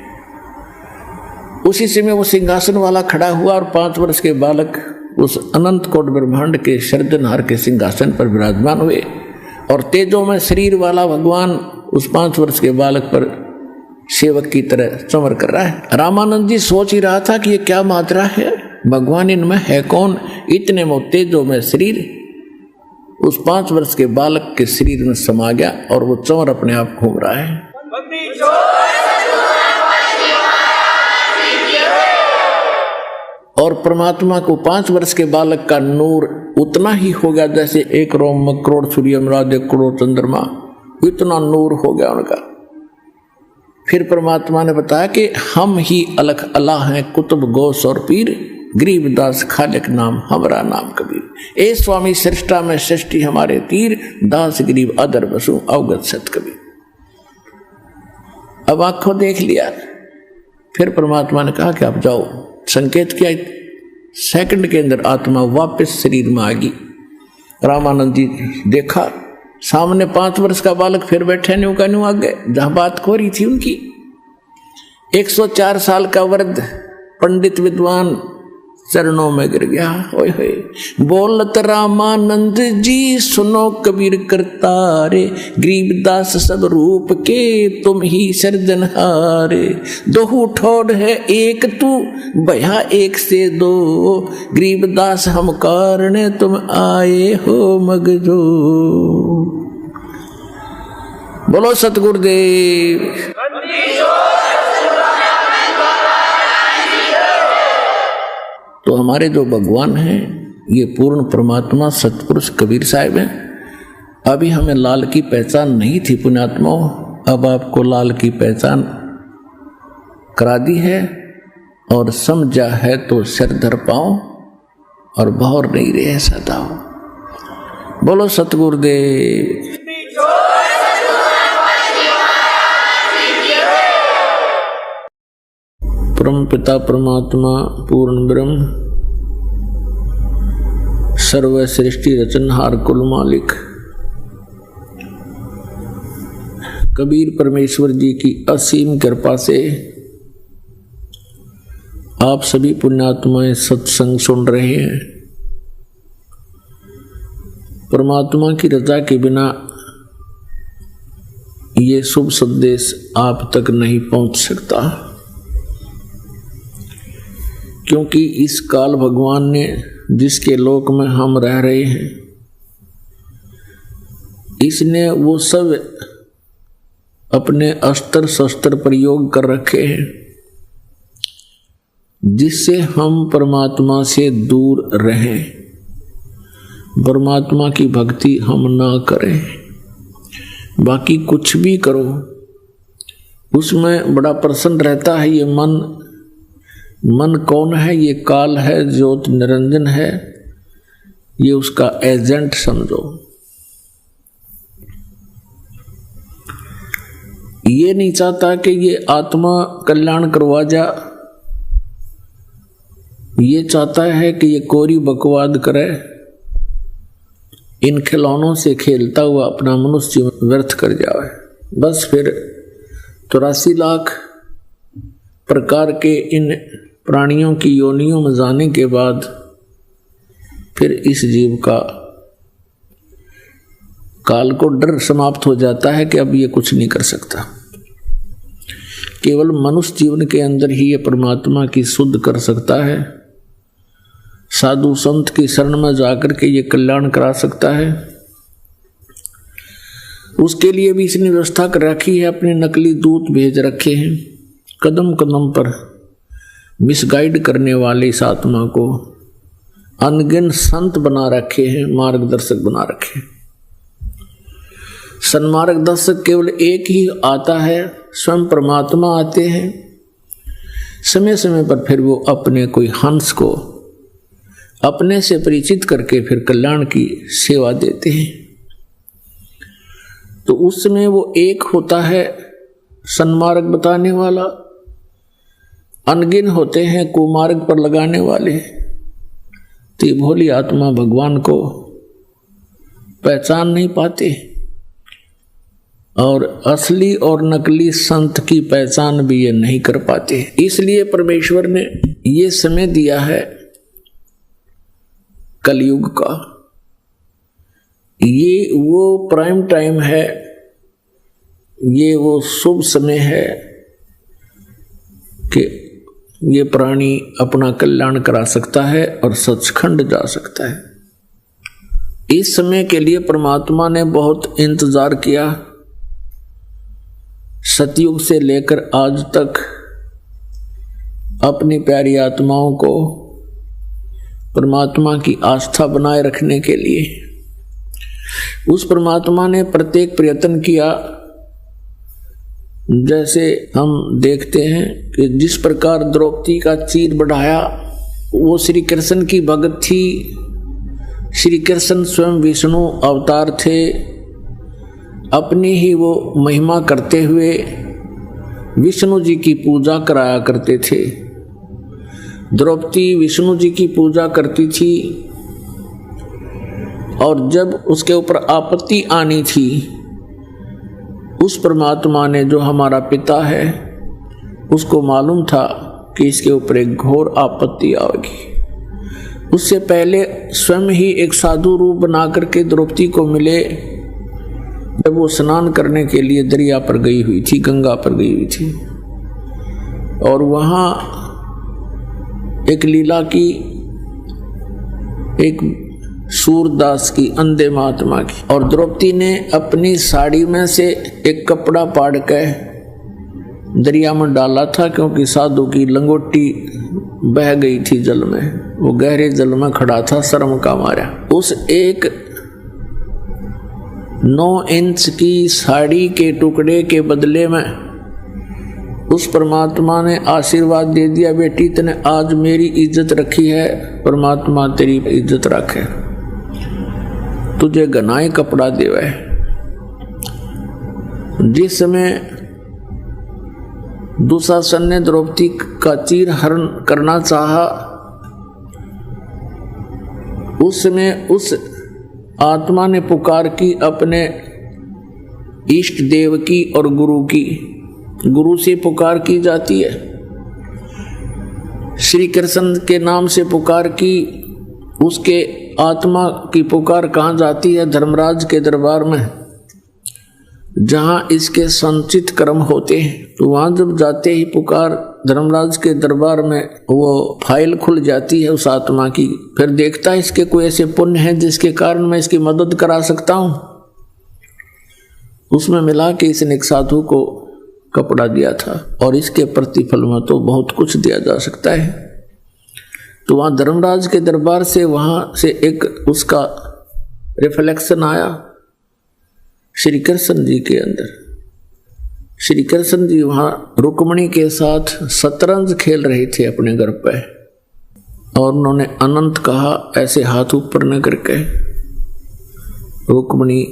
उसी समय वो सिंहासन वाला खड़ा हुआ और 5 वर्ष के बालक उस अनंत कोट ब्रह्मांड के सर्जनहार के सिंहासन पर विराजमान हुए। और तेजों में शरीर वाला भगवान उस 5 वर्ष के बालक पर सेवक की तरह चमर कर रहा है। रामानंद जी सोच ही रहा था कि ये क्या मात्रा है, भगवान इनमें है कौन। इतने में तेजों में शरीर उस 5 वर्ष के बालक के शरीर में समा गया और वो चौर अपने आप घूम रहा है। और परमात्मा को 5 वर्ष के बालक का नूर उतना ही हो गया जैसे एक रोम में करोड़ सूर्य मिलादे, करोड़ चंद्रमा, इतना नूर हो गया उनका। फिर परमात्मा ने बताया कि हम ही अलख अल्लाह हैं, कुतुब गौस और पीर, गरीबदास खालिक नाम हमारा नाम कबीर। ए स्वामी सृष्टा में सृष्टि हमारे तीर, दास गरीब अदर बसु अवगत सत कबीर। अब आंखों देख लिया। फिर परमात्मा ने कहा कि आप जाओ। संकेत किया, सेकंड के अंदर आत्मा वापस शरीर में आ गई। रामानंद जी देखा सामने 5 वर्ष का बालक फिर बैठे न्यू का न्यू आ गए जहां बात हो रही थी उनकी। 104 साल का वृद्ध पंडित विद्वान चरणों में गिर गया। ओए होए बोलत रामानंद जी सुनो कबीर करतारे, गरीबदास सब रूप के तुम ही सर्जनहारे। दोहू ठोड़ है एक तू भया एक से दो, गरीबदास हम कारण तुम आए हो मगजो। बोलो सतगुरुदेव। तो हमारे जो भगवान हैं ये पूर्ण परमात्मा सतपुरुष कबीर साहिब हैं। अभी हमें लाल की पहचान नहीं थी पुण्यात्माओं, अब आपको लाल की पहचान करा दी है और समझा है तो सिर धर पाओ और भौर नहीं रहे सदा। बोलो सतगुरुदेव। परम पिता परमात्मा पूर्ण ब्रह्म सर्व सृष्टि रचनहार कुल मालिक कबीर परमेश्वर जी की असीम कृपा से आप सभी पुण्यात्माएं सत्संग सुन रहे हैं। परमात्मा की रजा के बिना ये शुभ संदेश आप तक नहीं पहुंच सकता, क्योंकि इस काल भगवान ने जिसके लोक में हम रह रहे हैं, इसने वो सब अपने अस्त्र शस्त्र प्रयोग कर रखे हैं जिससे हम परमात्मा से दूर रहें, परमात्मा की भक्ति हम ना करें। बाकी कुछ भी करो उसमें बड़ा प्रसन्न रहता है ये मन। मन कौन है? ये काल है, ज्योत निरंजन है, ये उसका एजेंट समझो। ये नहीं चाहता कि ये आत्मा कल्याण करवा जा, ये चाहता है कि ये कोरी बकवाद करे, इन खिलौनों से खेलता हुआ अपना मनुष्य व्यर्थ कर जाए। बस फिर 83 लाख प्रकार के इन प्राणियों की योनियों में जाने के बाद फिर इस जीव का काल को डर समाप्त हो जाता है कि अब ये कुछ नहीं कर सकता। केवल मनुष्य जीवन के अंदर ही ये परमात्मा की शुद्ध कर सकता है, साधु संत की शरण में जाकर के ये कल्याण करा सकता है। उसके लिए भी इसने व्यवस्था कर रखी है, अपने नकली दूत भेज रखे हैं, कदम कदम पर मिसगाइड करने वाले इस आत्मा को अनगिन संत बना रखे हैं, मार्गदर्शक बना रखे हैं। सन्मार्गदर्शक केवल एक ही आता है, स्वयं परमात्मा आते हैं। समय समय पर फिर वो अपने कोई हंस को अपने से परिचित करके फिर कल्याण की सेवा देते हैं। तो उस समय वो एक होता है सन्मार्ग बताने वाला, अनगिन होते हैं कुमार्ग पर लगाने वाले। तो ये भोली आत्मा भगवान को पहचान नहीं पाते और असली और नकली संत की पहचान भी ये नहीं कर पाते। इसलिए परमेश्वर ने ये समय दिया है कलयुग का। ये वो प्राइम टाइम है, ये वो शुभ समय है कि ये प्राणी अपना कल्याण करा सकता है और सचखंड जा सकता है। इस समय के लिए परमात्मा ने बहुत इंतजार किया। सतयुग से लेकर आज तक अपनी प्यारी आत्माओं को परमात्मा की आस्था बनाए रखने के लिए उस परमात्मा ने प्रत्येक प्रयत्न किया। जैसे हम देखते हैं कि जिस प्रकार द्रौपदी का चीर बढ़ाया, वो श्री कृष्ण की भगत थी। श्री कृष्ण स्वयं विष्णु अवतार थे, अपनी ही वो महिमा करते हुए विष्णु जी की पूजा कराया करते थे। द्रौपदी विष्णु जी की पूजा करती थी और जब उसके ऊपर आपत्ति आनी थी, उस परमात्मा ने जो हमारा पिता है उसको मालूम था कि इसके ऊपर एक घोर आपत्ति आएगी। उससे पहले स्वयं ही एक साधु रूप बना करके द्रौपदी को मिले जब वो स्नान करने के लिए दरिया पर गई हुई थी, गंगा पर गई हुई थी, और वहां एक लीला की, एक सूरदास की, अंधे महात्मा की, और द्रौपदी ने अपनी साड़ी में से एक कपड़ा फाड़ के दरिया में डाला था, क्योंकि साधु की लंगोटी बह गई थी जल में, वो गहरे जल में खड़ा था शर्म का मारा। उस एक 9 इंच की साड़ी के टुकड़े के बदले में उस परमात्मा ने आशीर्वाद दे दिया, बेटी तने आज मेरी इज्जत रखी है, परमात्मा तेरी इज्जत रखे, तुझे घनाई कपड़ा देवे। जिस समय दुशासन ने द्रौपदी का चीर हरण करना चाहा, उस समय उस आत्मा ने पुकार की अपने इष्ट देव की और गुरु की। गुरु से पुकार की जाती है, श्री कृष्ण के नाम से पुकार की, उसके आत्मा की पुकार कहाँ जाती है? धर्मराज के दरबार में, जहां इसके संचित कर्म होते हैं। तो वहां जब जाते ही पुकार धर्मराज के दरबार में, वो फाइल खुल जाती है उस आत्मा की। फिर देखता है इसके कोई ऐसे पुण्य हैं जिसके कारण मैं इसकी मदद करा सकता हूं। उसमें मिला कि इसने एक साधु को कपड़ा दिया था और इसके प्रतिफल में तो बहुत कुछ दिया जा सकता है। तो वहां धर्मराज के दरबार से, वहां से एक उसका रिफ्लेक्शन आया श्री कृष्ण जी के अंदर। श्री कृष्ण जी वहां रुक्मिणी के साथ शतरंज खेल रहे थे अपने घर पे, और उन्होंने अनंत कहा ऐसे हाथ ऊपर न करके। रुक्मिणी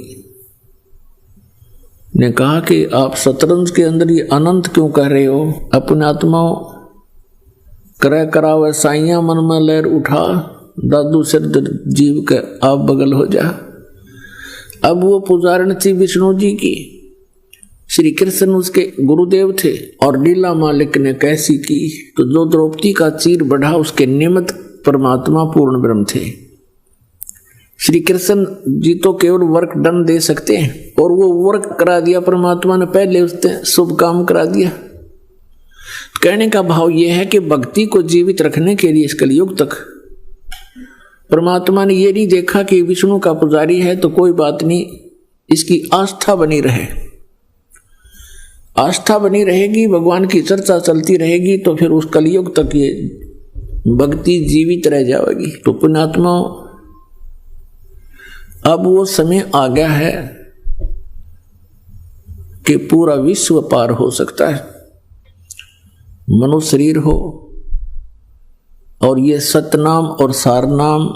ने कहा कि आप शतरंज के अंदर ये अनंत क्यों कह रहे हो? अपने आत्मा करे करावे साइया मन में लहर उठा, दादू सिर जीव के आप बगल हो जा। अब वो पुजारण थी विष्णु जी की, श्री कृष्ण उसके गुरुदेव थे, और लीला मालिक ने कैसी की, तो जो द्रौपदी का चीर बढ़ा उसके निमित्त परमात्मा पूर्ण ब्रह्म थे। श्री कृष्ण जी तो केवल वर्क डन दे सकते हैं, और वो वर्क करा दिया परमात्मा ने, पहले उसने शुभ काम करा दिया। कहने का भाव यह है कि भक्ति को जीवित रखने के लिए इस कलयुग तक परमात्मा ने ये नहीं देखा कि विष्णु का पुजारी है तो कोई बात नहीं, इसकी आस्था बनी रहे। आस्था बनी रहेगी, भगवान की चर्चा चलती रहेगी, तो फिर उस कलयुग तक ये भक्ति जीवित रह जाएगी। तो पुण्यात्मा, अब वो समय आ गया है कि पूरा विश्व पार हो सकता है। मनुष्य शरीर हो और ये सतनाम और सारनाम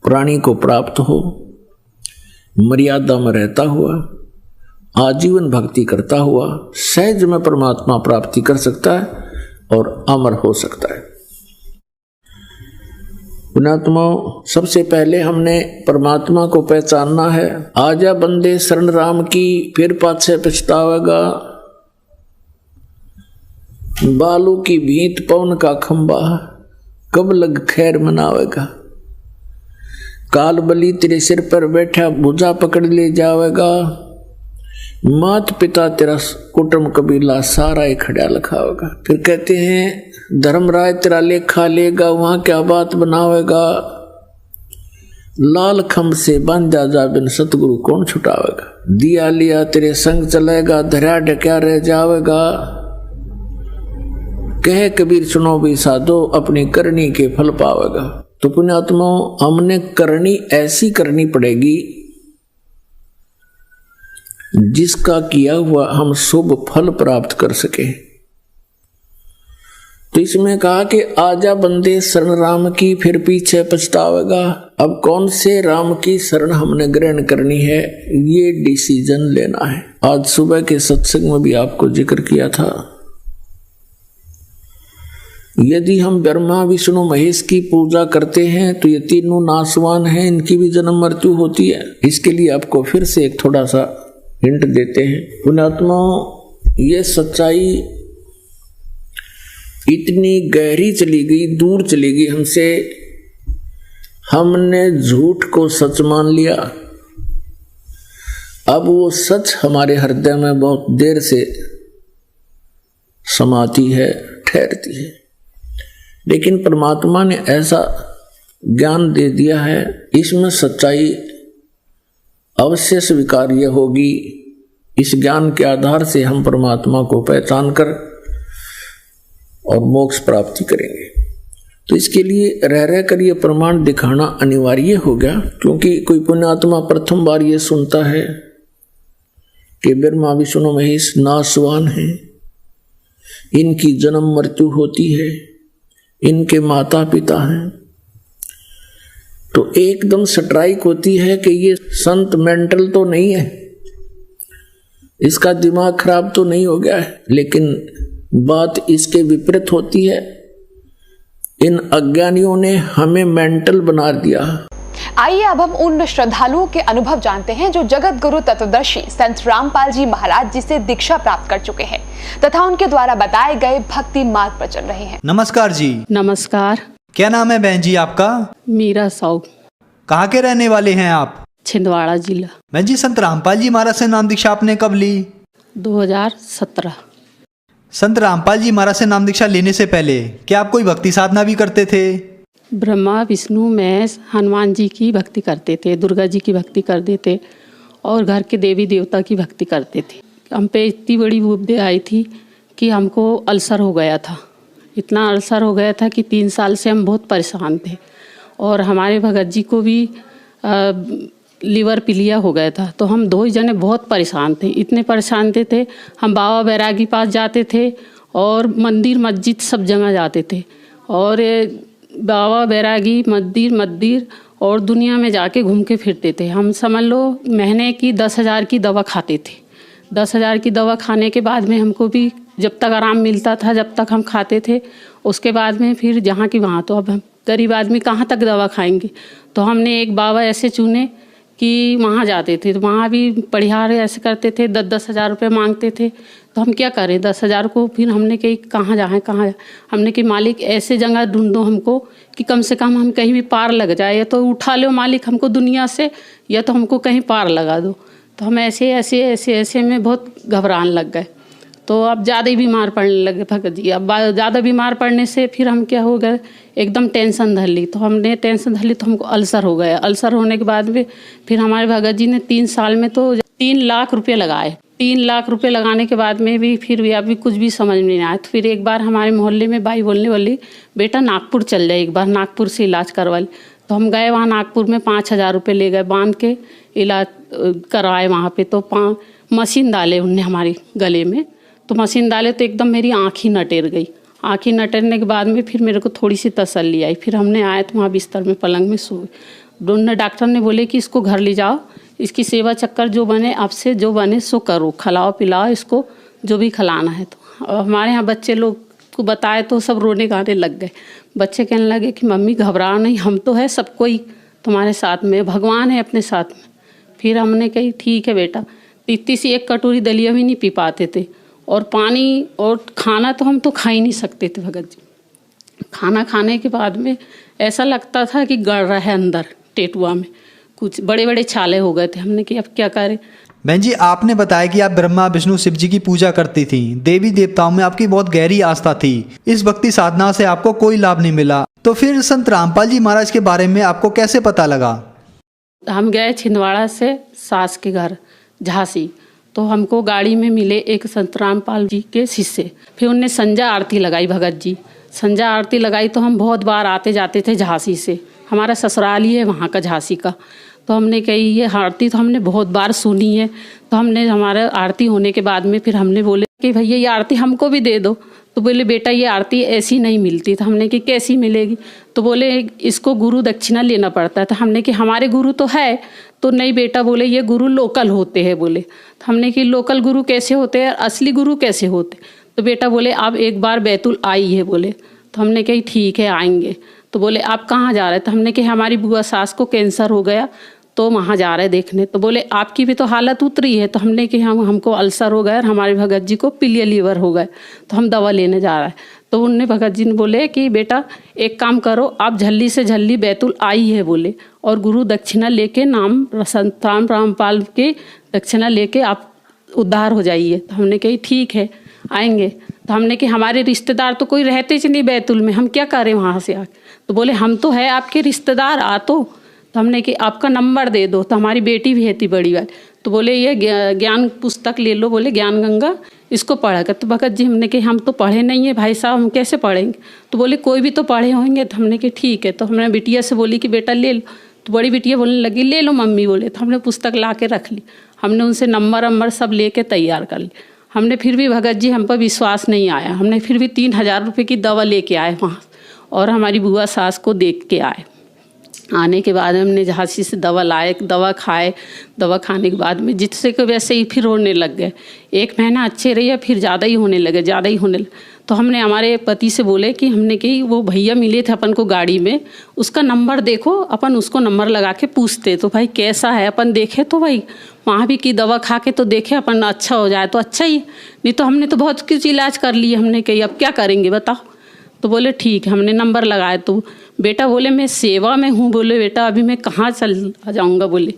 प्राणी को प्राप्त हो, मर्यादा में रहता हुआ, आजीवन भक्ति करता हुआ सहज में परमात्मा प्राप्ति कर सकता है और अमर हो सकता है। पुण्यात्मा, सबसे पहले हमने परमात्मा को पहचानना है। आजा बंदे शरण राम की, फिर पाछे पछतावेगा। बालू की भीत पवन का खंबा, कब लग खैर मनावेगा। काल बली तेरे सिर पर बैठा, भुजा पकड़ ले जावेगा। मात पिता तेरा कुटुंब कबीला सारा ही खड़ा लखावेगा। फिर कहते हैं धर्मराय तेरा लेखा लेगा, वहां क्या बात बनावेगा। लाल खम्भ से बांधा जा बिन सतगुरु कौन छुटावेगा। दिया लिया तेरे संग चलेगा, धरा ढक्या रह जावेगा। कहे कबीर सुनो भी साधो, अपनी करनी के फल पावेगा। तो पुण्यात्मा, हमने करनी ऐसी करनी पड़ेगी जिसका किया हुआ हम शुभ फल प्राप्त कर सके। तो इसमें कहा कि आजा बंदे शरण राम की, फिर पीछे पछतावेगा। अब कौन से राम की शरण हमने ग्रहण करनी है, ये डिसीजन लेना है। आज सुबह के सत्संग में भी आपको जिक्र किया था, यदि हम ब्रह्मा विष्णु महेश की पूजा करते हैं तो ये तीनों नासवान हैं, इनकी भी जन्म मृत्यु होती है। इसके लिए आपको फिर से एक थोड़ा सा हिंट देते हैं। पुण्यात्मा, ये सच्चाई इतनी गहरी चली गई, दूर चली गई हमसे, हमने झूठ को सच मान लिया। अब वो सच हमारे हृदय में बहुत देर से समाती है, ठहरती है, लेकिन परमात्मा ने ऐसा ज्ञान दे दिया है, इसमें सच्चाई अवश्य स्वीकार्य होगी। इस ज्ञान के आधार से हम परमात्मा को पहचान कर और मोक्ष प्राप्ति करेंगे। तो इसके लिए रह रह कर ये प्रमाण दिखाना अनिवार्य हो गया, क्योंकि कोई पुण्यात्मा प्रथम बार ये सुनता है कि ब्रह्मा विष्णु महेश नाशवान है, इनकी जन्म मृत्यु होती है, इनके माता पिता हैं, तो एकदम स्ट्राइक होती है कि ये संत मेंटल तो नहीं है, इसका दिमाग खराब तो नहीं हो गया है। लेकिन बात इसके विपरीत होती है, इन अज्ञानियों ने हमें मेंटल बना दिया। आइए अब हम उन श्रद्धालुओं के अनुभव जानते हैं जो जगत गुरु तत्वदर्शी संत रामपाल जी महाराज जी से दीक्षा प्राप्त कर चुके हैं तथा उनके द्वारा बताए गए भक्ति मार्ग पर चल रहे हैं। नमस्कार जी। नमस्कार। क्या नाम है बहन जी आपका? मीरा साहू। कहाँ के रहने वाले हैं आप? छिंदवाड़ा जिला। बहन जी, संत रामपाल जी महाराज से नाम दीक्षा आपने कब ली? 2017। संत रामपाल जी महाराज से नाम दीक्षा लेने से पहले क्या आप कोई भक्ति साधना भी करते थे? ब्रह्मा विष्णु महेश हनुमान जी की भक्ति करते थे, दुर्गा जी की भक्ति करते थे और घर के देवी देवता की भक्ति करते थे। हम पे इतनी बड़ी उपदेश आई थी कि हमको अल्सर हो गया था, इतना अल्सर हो गया था कि 3 साल से हम बहुत परेशान थे और हमारे भगत जी को भी लीवर पीलिया हो गया था। तो हम 2 ही जने बहुत परेशान थे, इतने परेशान थे हम बाबा बैरागी पास जाते थे और मंदिर मस्जिद सब जगह जाते थे और बाबा बैरागी मंदिर और दुनिया में जाके घूम के फिरते थे। हम समझ लो महीने की 10,000 की दवा खाते थे। 10,000 की दवा खाने के बाद में हमको भी जब तक आराम मिलता था, जब तक हम खाते थे, उसके बाद में फिर जहाँ की वहाँ। तो अब हम गरीब आदमी कहाँ तक दवा खाएंगे, तो हमने एक बाबा ऐसे चुने कि वहाँ जाते थे। तो वहाँ भी परिहार ऐसे करते थे, 10-10 हज़ार रुपये मांगते थे। तो हम क्या करें 10,000 को, फिर हमने कही कहाँ जाए हमने कि मालिक ऐसे जगह ढूंढो हमको कि कम से कम हम कहीं भी पार लग जाए, या तो उठा लो मालिक हमको दुनिया से, या तो हमको कहीं पार लगा दो। तो हम ऐसे में बहुत घबराने लग गए। तो अब ज़्यादा ही बीमार पड़ने लगे भगत जी। अब ज़्यादा बीमार पड़ने से फिर हम क्या हो गए, एकदम टेंशन धर ली। तो हमने टेंशन धर ली तो हमको अल्सर हो गया। अल्सर होने के बाद में फिर हमारे भगत जी ने 3 साल में तो 3 लाख रुपये लगाए। 3 लाख रुपये लगाने के बाद में भी फिर भी अभी कुछ भी समझ में नहीं आया। तो फिर एक बार हमारे मोहल्ले में बाई बोलने वाली, बेटा नागपुर चल जाए, एक बार नागपुर से इलाज करवा ली। तो हम गए वहाँ नागपुर में 5,000 रुपये ले गए, बांध के इलाज करवाए वहाँ पे। तो मशीन डाले उनने हमारे गले में, तो मशीन डाले तो एकदम मेरी आँख ही नटेर गई। आँख ही नटेरने के बाद में फिर मेरे को थोड़ी सी तसल्ली आई। फिर हमने आए तो वहाँ बिस्तर में पलंग में सोए। दोनों डॉक्टर ने बोले कि इसको घर ले जाओ, इसकी सेवा चक्कर जो बने आपसे जो बने सो करो, खिलाओ पिलाओ इसको जो भी खिलाना है। तो हमारे यहाँ बच्चे लोग को बताए तो सब रोने गाने लग गए। बच्चे कहने लगे कि मम्मी घबराओ नहीं, हम तो है सब कोई तुम्हारे साथ में, भगवान है अपने साथ में। फिर हमने कही ठीक है बेटा। इतनी सी एक कटोरी दलिया भी नहीं पी पाते थे और पानी और खाना तो हम तो खा ही नहीं सकते थे भगत जी। खाना खाने के बाद में ऐसा लगता था कि गड़ रहा है अंदर टेटुआ में, कुछ बड़े बड़े छाले हो गए थे। हमने कि अब क्या करें। बहन जी, आपने बताया कि आप ब्रह्मा विष्णु शिव जी की पूजा करती थी, देवी देवताओं में आपकी बहुत गहरी आस्था थी। इस भक्ति साधना से आपको कोई लाभ नहीं मिला, तो फिर संत रामपाल जी महाराज के बारे में आपको कैसे पता लगा? हम गए छिंदवाड़ा से सास के घर झांसी, तो हमको गाड़ी में मिले एक संत रामपाल जी के शिष्य। फिर उनने संध्या आरती लगाई भगत जी। संध्या आरती लगाई तो हम बहुत बार आते जाते थे झांसी से, हमारा ससुराल ही है वहाँ का झांसी का। तो हमने कही ये आरती तो हमने बहुत बार सुनी है। तो हमने हमारा आरती होने के बाद में फिर हमने बोले कि भैया ये आरती हमको भी दे दो। तो बोले बेटा ये आरती ऐसी नहीं मिलती। तो हमने कि कैसी मिलेगी? तो बोले इसको गुरु दक्षिणा लेना पड़ता है। तो हमने कि हमारे गुरु तो है। तो नहीं बेटा, बोले ये गुरु लोकल होते हैं। बोले तो हमने कि लोकल गुरु कैसे होते हैं, असली गुरु कैसे होते? तो बेटा बोले आप एक बार बैतुल आई है। बोले तो हमने कही ठीक है आएंगे। तो बोले आप कहाँ जा रहे हैं? तो हमने कि हमारी बुआ सास को कैंसर हो गया, तो वहाँ जा रहे देखने, तो बोले आपकी भी तो हालत उतरी है। तो हमने कि हमको अल्सर हो गया और हमारे भगत जी को पीलिया लीवर हो गए, तो हम दवा लेने जा रहे हैं। तो उनने भगत जी ने बोले कि बेटा एक काम करो, आप झल्ली से झल्ली बैतुल आई है बोले, और गुरु दक्षिणा लेके नाम संत रामपाल के दक्षिणा लेके आप उद्धार हो जाइए। तो हमने कही ठीक है आएंगे। तो हमने कि हमारे रिश्तेदार तो कोई रहते ही नहीं बैतुल में, हम क्या करें वहाँ से आके। तो बोले हम तो है आपके रिश्तेदार, आ तो हमने कि आपका नंबर दे दो। तो हमारी बेटी भी है थी बड़ी वाली, तो बोले ये ज्ञान पुस्तक ले लो, बोले ज्ञान गंगा इसको पढ़ा कर। तो भगत जी हमने कि हम तो पढ़े नहीं है भाई साहब, हम कैसे पढ़ेंगे। तो बोले कोई भी तो पढ़े होंगे। तो हमने कि ठीक है। तो हमने बिटिया से बोली कि बेटा ले लो। तो बड़ी बिटिया बोलने लगी ले लो मम्मी बोले। तो हमने पुस्तक ला के रख ली, हमने उनसे नंबर सब लेके तैयार कर ली। हमने फिर भी भगत जी हम पर विश्वास नहीं आया, हमने फिर भी 3000 रुपये की दवा लेके आए वहाँ, और हमारी बुआ सास को देख के आए। आने के बाद हमने झांसी से दवा लाए, दवा खाए, दवा खाने के बाद में जिससे कि वैसे ही फिर होने लग गए। 1 महीना अच्छे रहिए, फिर ज़्यादा ही होने लगे, ज़्यादा ही होने लगे। तो हमने हमारे पति से बोले कि हमने कि वो भैया मिले थे अपन को गाड़ी में, उसका नंबर देखो, अपन उसको नंबर लगा के पूछते तो भाई कैसा है, अपन देखे तो भाई वहाँ भी की दवा खा के तो देखे, अपन अच्छा हो जाए तो अच्छा ही, नहीं तो हमने तो बहुत कुछ इलाज कर लिए। हमने कही अब क्या करेंगे बताओ। तो बोले ठीक है, हमने नंबर लगाए। तो बेटा बोले मैं सेवा में हूँ, बोले बेटा अभी मैं कहाँ चल जाऊँगा बोले।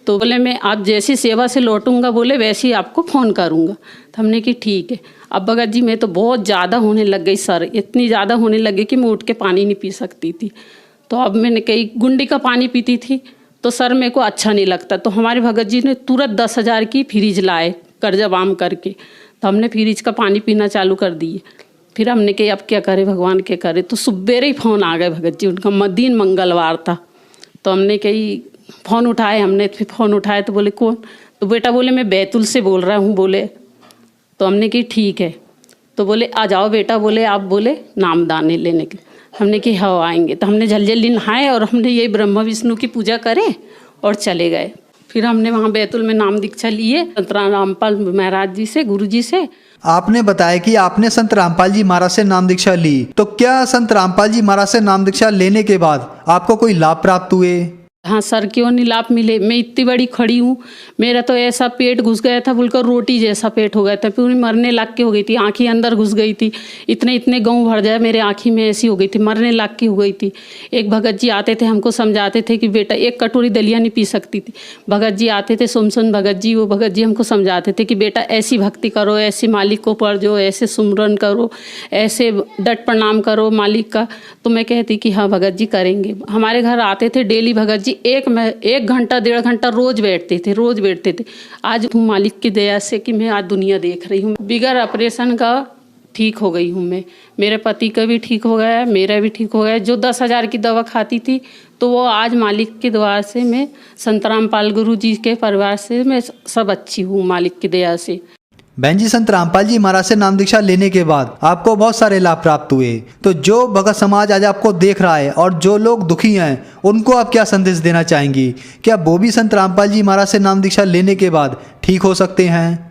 तो बोले मैं आप जैसी सेवा से लौटूंगा बोले वैसे ही आपको फ़ोन करूँगा। तो हमने कि ठीक है। अब भगत जी मैं तो बहुत ज़्यादा होने लग गई सर, इतनी ज़्यादा होने लगी कि मैं उठ के पानी नहीं पी सकती थी। तो अब मैंने कई गुंडी का पानी पीती थी तो सर मेरे को अच्छा नहीं लगता। तो हमारे भगत जी ने तुरंत 10,000 की फ्रिज लाए कर्जा बाम करके, तो हमने फ्रिज का पानी पीना चालू कर दिए। फिर हमने कही अब क्या करें भगवान क्या करे। तो सुबेरे ही फ़ोन आ गए भगत जी, उनका दिन मंगलवार था। तो हमने कही फ़ोन उठाए, हमने फिर फ़ोन उठाए तो बोले कौन। तो बेटा बोले मैं बैतुल से बोल रहा हूँ बोले। तो हमने कही ठीक है। तो बोले आ जाओ बेटा बोले आप बोले नामदान लेने के। हमने कि हाँ आएंगे। तो हमने जल्दी नहाए और हमने यही ब्रह्मा विष्णु की पूजा करे और चले गए। फिर हमने वहाँ बैतुल में नाम दीक्षा लिए संत रामपाल महाराज जी से, गुरु जी से। आपने बताया कि आपने संत रामपाल जी महाराज से नाम दीक्षा ली, तो क्या संत रामपाल जी महाराज से नाम दीक्षा लेने के बाद आपको कोई लाभ प्राप्त हुए? हाँ सर क्यों नहीं लाभ मिले। मैं इतनी बड़ी खड़ी हूँ, मेरा तो ऐसा पेट घुस गया था बोलकर रोटी जैसा पेट हो गया था, पूरी मरने लाग के हो गई थी, आँखें अंदर घुस गई थी, इतने इतने गाँव भर जाए मेरे आँखी में ऐसी हो गई थी, मरने लाग की हो गई थी। एक भगत जी आते थे हमको समझाते थे कि बेटा 1 कटोरी दलिया नहीं पी सकती थी। भगत जी आते थे सोमसन भगत जी, वो भगत जी हमको समझाते थे कि बेटा ऐसी भक्ति करो, ऐसे मालिक को पढ़ जो, ऐसे सुमरन करो, ऐसे डट प्रणाम करो मालिक का। तो मैं कहती कि हाँ भगत जी करेंगे। हमारे घर आते थे डेली भगत जी, 1 घंटा 1.5 घंटा रोज बैठते थे। आज हूँ मालिक की दया से कि मैं आज दुनिया देख रही हूँ। बिगर ऑपरेशन का ठीक हो गई हूँ मैं, मेरे पति का भी ठीक हो गया, मेरा भी ठीक हो गया। जो 10,000 की दवा खाती थी तो वो आज मालिक के द्वार से मैं संत रामपाल गुरु जी के परिवार से मैं सब अच्छी हूँ मालिक की दया से। बहन जी संत रामपाल जी महाराज से नाम दीक्षा लेने के बाद आपको बहुत सारे लाभ प्राप्त हुए, तो जो भगत समाज आज आपको देख रहा है और जो लोग दुखी हैं उनको आप क्या संदेश देना चाहेंगी? क्या वो भी संत रामपाल जी महाराज से नाम दीक्षा लेने के बाद ठीक हो सकते हैं?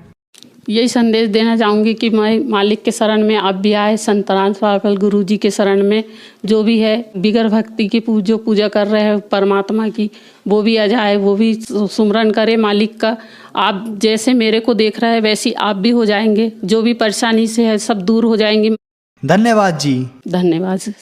यही संदेश देना चाहूँगी कि मैं मालिक के शरण में आप भी आए, संत रामपाल गुरु जी के शरण में जो भी है बिगर भक्ति की जो पूजा कर रहे हैं परमात्मा की, वो भी आ जाए, वो भी सुमरन करे मालिक का। आप जैसे मेरे को देख रहे हैं वैसे आप भी हो जाएंगे, जो भी परेशानी से है सब दूर हो जाएंगे। धन्यवाद जी। धन्यवाद।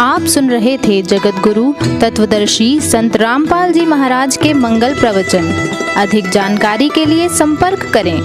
आप सुन रहे थे जगत गुरु तत्वदर्शी संत रामपाल जी महाराज के मंगल प्रवचन। अधिक जानकारी के लिए संपर्क करें